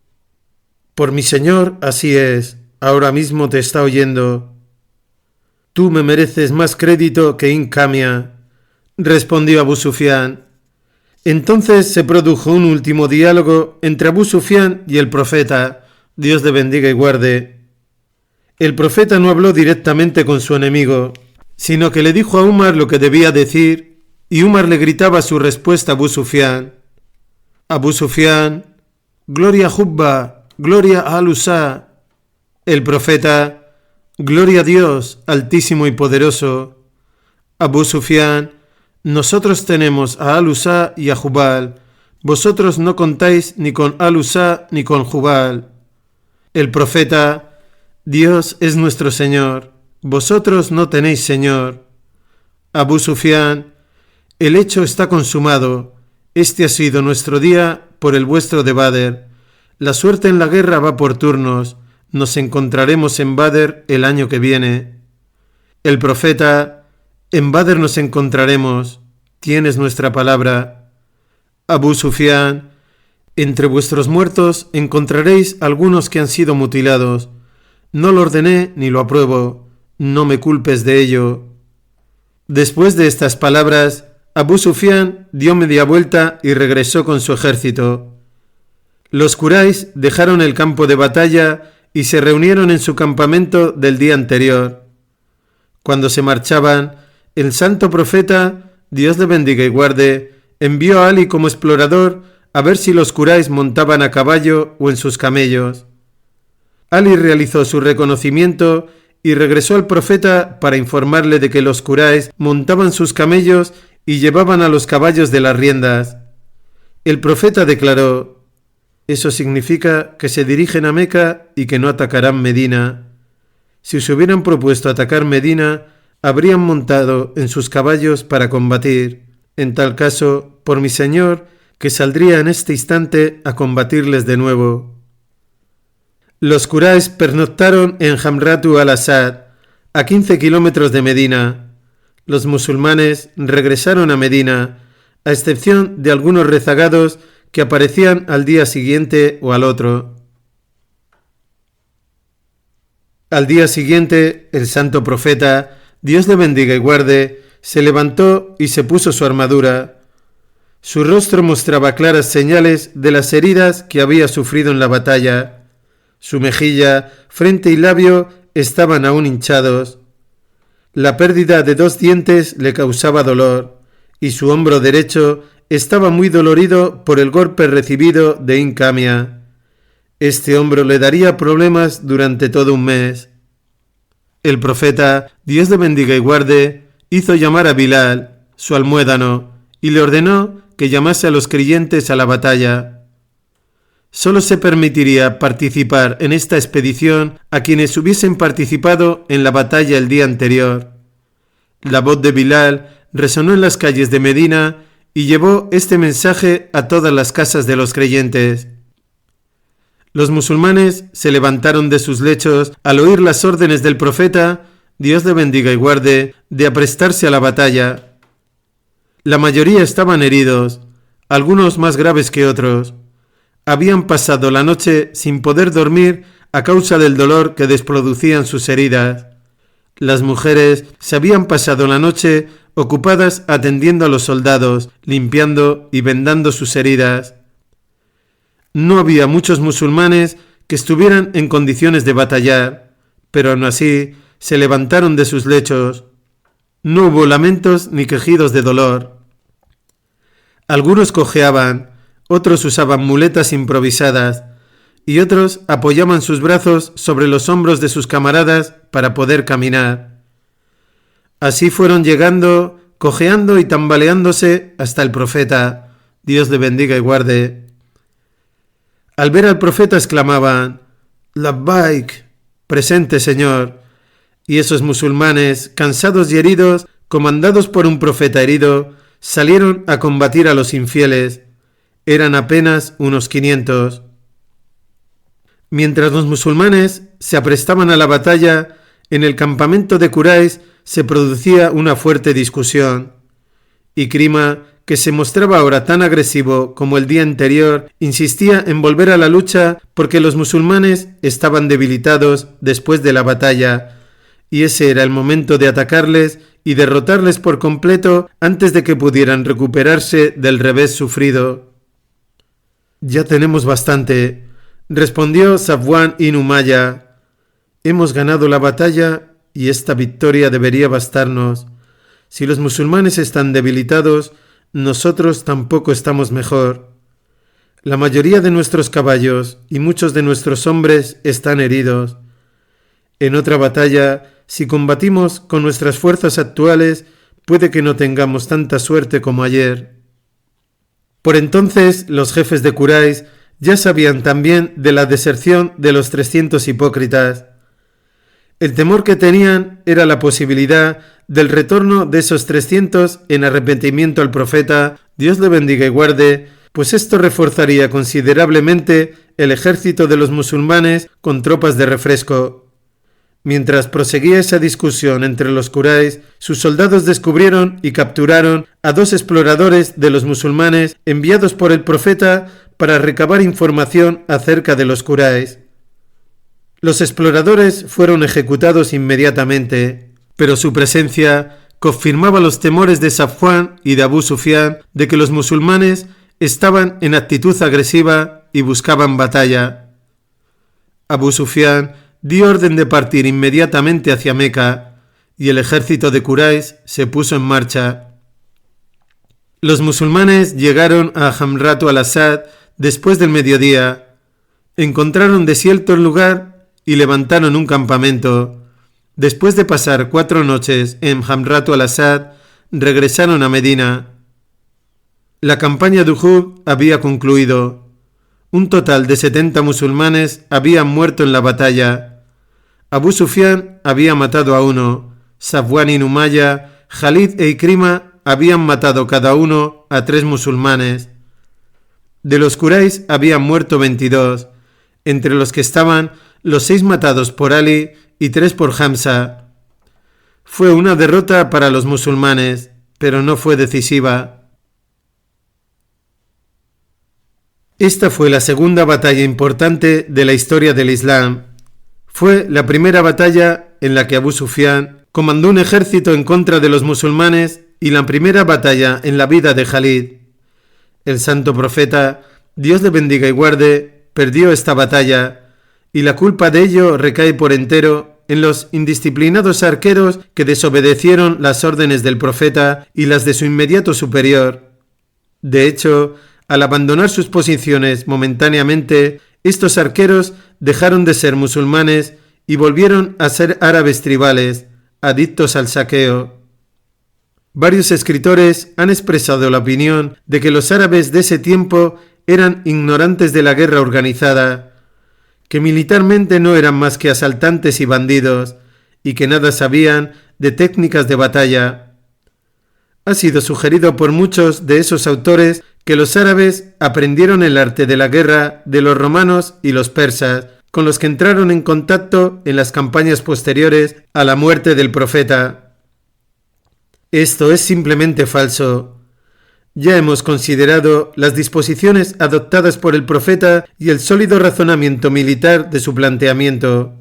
«Por mi Señor, así es, ahora mismo te está oyendo». «Tú me mereces más crédito que Incamia», respondió Abú Sufián. Entonces se produjo un último diálogo entre Abú Sufián y el profeta, Dios le bendiga y guarde. El profeta no habló directamente con su enemigo, sino que le dijo a Umar lo que debía decir, y Umar le gritaba su respuesta a Abú Sufián: «Abú Sufián, gloria a Jubba, gloria a Al-Usá». El profeta: «Gloria a Dios, altísimo y poderoso». Abú Sufián: «Nosotros tenemos a Al-Usá y a Jubal, vosotros no contáis ni con Al-Usá ni con Jubal». El profeta: «Dios es nuestro Señor, vosotros no tenéis Señor». Abú Sufián: «El hecho está consumado, este ha sido nuestro día por el vuestro de Badr. La suerte en la guerra va por turnos, nos encontraremos en Badr el año que viene». El profeta: «En Badr nos encontraremos, tienes nuestra palabra». Abú Sufián: «Entre vuestros muertos encontraréis algunos que han sido mutilados. No lo ordené ni lo apruebo, no me culpes de ello». Después de estas palabras, Abú Sufián dio media vuelta y regresó con su ejército. Los Quraysh dejaron el campo de batalla y se reunieron en su campamento del día anterior. Cuando se marchaban, el santo profeta, Dios le bendiga y guarde, envió a Ali como explorador a ver si los Quraysh montaban a caballo o en sus camellos. Ali realizó su reconocimiento y regresó al profeta para informarle de que los Quraysh montaban sus camellos y llevaban a los caballos de las riendas. El profeta declaró: «Eso significa que se dirigen a Meca y que no atacarán Medina. Si se hubieran propuesto atacar Medina, habrían montado en sus caballos para combatir. En tal caso, por mi Señor, que saldría en este instante a combatirles de nuevo». Los Quraysh pernoctaron en Hamratu al-Asad, a 15 kilómetros de Medina. Los musulmanes regresaron a Medina, a excepción de algunos rezagados que aparecían al día siguiente o al otro. Al día siguiente, el santo profeta, Dios le bendiga y guarde, se levantó y se puso su armadura. Su rostro mostraba claras señales de las heridas que había sufrido en la batalla. Su mejilla, frente y labio estaban aún hinchados. La pérdida de 2 dientes le causaba dolor, y su hombro derecho estaba muy dolorido por el golpe recibido de Incamia. Este hombro le daría problemas durante todo un mes. El profeta, Dios le bendiga y guarde, hizo llamar a Bilal, su almuédano, y le ordenó que llamase a los creyentes a la batalla. Solo se permitiría participar en esta expedición a quienes hubiesen participado en la batalla el día anterior. La voz de Bilal resonó en las calles de Medina y llevó este mensaje a todas las casas de los creyentes. Los musulmanes se levantaron de sus lechos al oír las órdenes del profeta, Dios le bendiga y guarde, de aprestarse a la batalla. La mayoría estaban heridos, algunos más graves que otros. Habían pasado la noche sin poder dormir a causa del dolor que desproducían sus heridas. Las mujeres se habían pasado la noche ocupadas atendiendo a los soldados, limpiando y vendando sus heridas. No había muchos musulmanes que estuvieran en condiciones de batallar, pero aún así se levantaron de sus lechos. No hubo lamentos ni quejidos de dolor. Algunos cojeaban, otros usaban muletas improvisadas y otros apoyaban sus brazos sobre los hombros de sus camaradas para poder caminar. Así fueron llegando, cojeando y tambaleándose hasta el profeta, Dios le bendiga y guarde. Al ver al profeta exclamaban: «Labbaik, presente Señor», y esos musulmanes, cansados y heridos, comandados por un profeta herido, salieron a combatir a los infieles. Eran apenas unos 500. Mientras los musulmanes se aprestaban a la batalla, en el campamento de Quraysh se producía una fuerte discusión. Ikrima, que se mostraba ahora tan agresivo como el día anterior, insistía en volver a la lucha porque los musulmanes estaban debilitados después de la batalla, y ese era el momento de atacarles y derrotarles por completo antes de que pudieran recuperarse del revés sufrido. «Ya tenemos bastante», respondió Safwan ibn Umayya. «Hemos ganado la batalla y esta victoria debería bastarnos. Si los musulmanes están debilitados, nosotros tampoco estamos mejor. La mayoría de nuestros caballos y muchos de nuestros hombres están heridos. En otra batalla, si combatimos con nuestras fuerzas actuales, puede que no tengamos tanta suerte como ayer». Por entonces, los jefes de Quraysh ya sabían también de la deserción de los 300 hipócritas. El temor que tenían era la posibilidad del retorno de esos 300 en arrepentimiento al profeta, Dios le bendiga y guarde, pues esto reforzaría considerablemente el ejército de los musulmanes con tropas de refresco. Mientras proseguía esa discusión entre los Quraysh, sus soldados descubrieron y capturaron a 2 exploradores de los musulmanes enviados por el profeta para recabar información acerca de los Quraysh. Los exploradores fueron ejecutados inmediatamente, pero su presencia confirmaba los temores de Safwan y de Abu Sufyan de que los musulmanes estaban en actitud agresiva y buscaban batalla. Abu Sufyan dio orden de partir inmediatamente hacia Meca y el ejército de Quraysh se puso en marcha. Los musulmanes llegaron a Hamratu al-Asad después del mediodía. Encontraron desierto el lugar y levantaron un campamento. Después de pasar 4 noches en Hamratu al-Asad, regresaron a Medina. La campaña de Uhud había concluido. Un total de 70 musulmanes habían muerto en la batalla. Abu Sufyan había matado a 1, Safwan ibn Umayya, Khalid e Ikrima habían matado cada uno a 3 musulmanes. De los Quraysh habían muerto 22, entre los que estaban los 6 matados por Ali y 3 por Hamza. Fue una derrota para los musulmanes, pero no fue decisiva. Esta fue la segunda batalla importante de la historia del Islam. Fue la primera batalla en la que Abu Sufyan comandó un ejército en contra de los musulmanes y la primera batalla en la vida de Khalid. El santo profeta, Dios le bendiga y guarde, perdió esta batalla y la culpa de ello recae por entero en los indisciplinados arqueros que desobedecieron las órdenes del profeta y las de su inmediato superior. De hecho, al abandonar sus posiciones momentáneamente, estos arqueros dejaron de ser musulmanes y volvieron a ser árabes tribales, adictos al saqueo. Varios escritores han expresado la opinión de que los árabes de ese tiempo eran ignorantes de la guerra organizada, que militarmente no eran más que asaltantes y bandidos, y que nada sabían de técnicas de batalla. Ha sido sugerido por muchos de esos autores que los árabes aprendieron el arte de la guerra de los romanos y los persas, con los que entraron en contacto en las campañas posteriores a la muerte del profeta. Esto es simplemente falso. Ya hemos considerado las disposiciones adoptadas por el profeta y el sólido razonamiento militar de su planteamiento.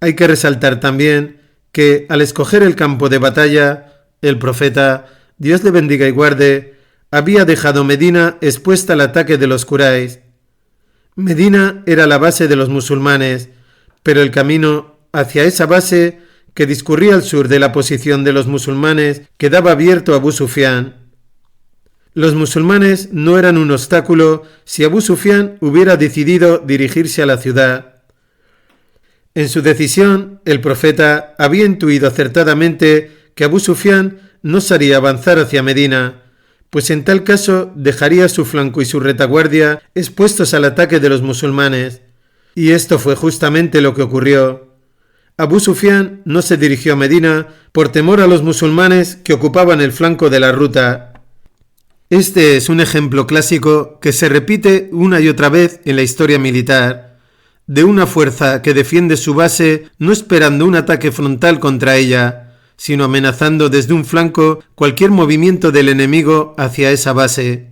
Hay que resaltar también que, al escoger el campo de batalla, el profeta, Dios le bendiga y guarde, había dejado Medina expuesta al ataque de los Quraysh. Medina era la base de los musulmanes, pero el camino hacia esa base que discurría al sur de la posición de los musulmanes, quedaba abierto a Abu Sufyan. Los musulmanes no eran un obstáculo si Abu Sufyan hubiera decidido dirigirse a la ciudad. En su decisión, el profeta había intuido acertadamente que Abu Sufyan no se haría avanzar hacia Medina, pues en tal caso dejaría su flanco y su retaguardia expuestos al ataque de los musulmanes. Y esto fue justamente lo que ocurrió. Abu Sufyan no se dirigió a Medina por temor a los musulmanes que ocupaban el flanco de la ruta. Este es un ejemplo clásico que se repite una y otra vez en la historia militar, de una fuerza que defiende su base no esperando un ataque frontal contra ella, sino amenazando desde un flanco cualquier movimiento del enemigo hacia esa base.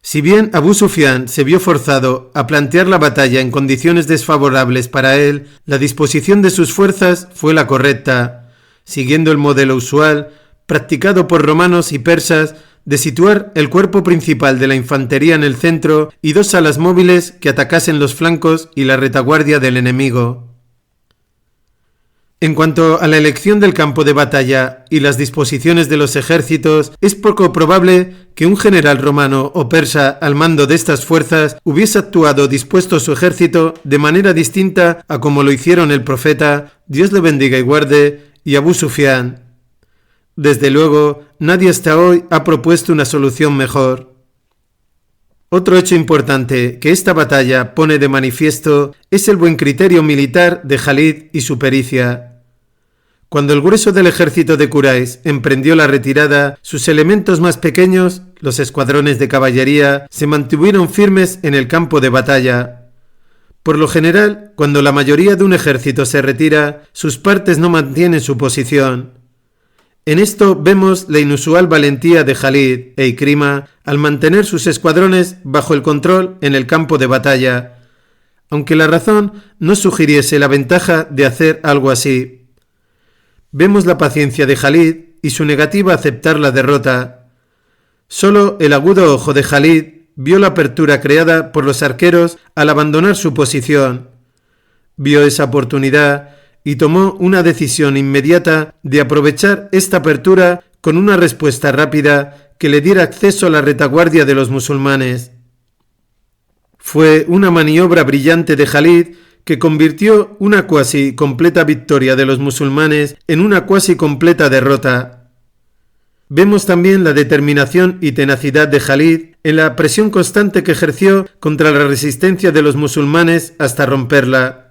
Si bien Abu Sufyan se vio forzado a plantear la batalla en condiciones desfavorables para él, la disposición de sus fuerzas fue la correcta, siguiendo el modelo usual, practicado por romanos y persas, de situar el cuerpo principal de la infantería en el centro y dos alas móviles que atacasen los flancos y la retaguardia del enemigo. En cuanto a la elección del campo de batalla y las disposiciones de los ejércitos, es poco probable que un general romano o persa al mando de estas fuerzas hubiese actuado dispuesto su ejército de manera distinta a como lo hicieron el profeta, Dios le bendiga y guarde, y Abu Sufyan. Desde luego, nadie hasta hoy ha propuesto una solución mejor. Otro hecho importante que esta batalla pone de manifiesto es el buen criterio militar de Jalid y su pericia. Cuando el grueso del ejército de Quraysh emprendió la retirada, sus elementos más pequeños, los escuadrones de caballería, se mantuvieron firmes en el campo de batalla. Por lo general, cuando la mayoría de un ejército se retira, sus partes no mantienen su posición. En esto vemos la inusual valentía de Jalid e Ikrima al mantener sus escuadrones bajo el control en el campo de batalla, aunque la razón no sugiriese la ventaja de hacer algo así. Vemos la paciencia de Jalid y su negativa a aceptar la derrota. Solo el agudo ojo de Jalid vio la apertura creada por los arqueros al abandonar su posición. Vio esa oportunidad y tomó una decisión inmediata de aprovechar esta apertura con una respuesta rápida que le diera acceso a la retaguardia de los musulmanes. Fue una maniobra brillante de Jalid que convirtió una cuasi completa victoria de los musulmanes en una cuasi completa derrota. Vemos también la determinación y tenacidad de Jalid en la presión constante que ejerció contra la resistencia de los musulmanes hasta romperla.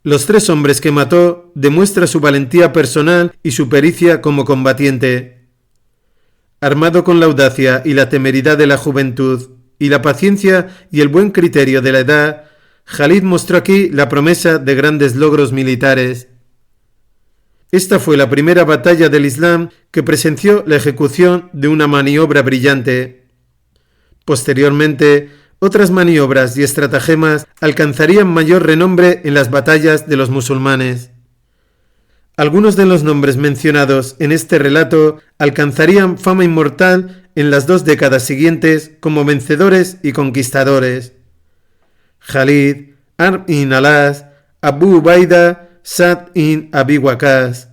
Los 3 hombres que mató demuestra su valentía personal y su pericia como combatiente. Armado con la audacia y la temeridad de la juventud, y la paciencia y el buen criterio de la edad, Jalid mostró aquí la promesa de grandes logros militares. Esta fue la primera batalla del Islam que presenció la ejecución de una maniobra brillante. Posteriormente, otras maniobras y estratagemas alcanzarían mayor renombre en las batallas de los musulmanes. Algunos de los nombres mencionados en este relato alcanzarían fama inmortal en las 2 décadas siguientes como vencedores y conquistadores. Jalid, Amr ibn al-As, Abu Ubaida, Sa'd ibn Abi Waqqas.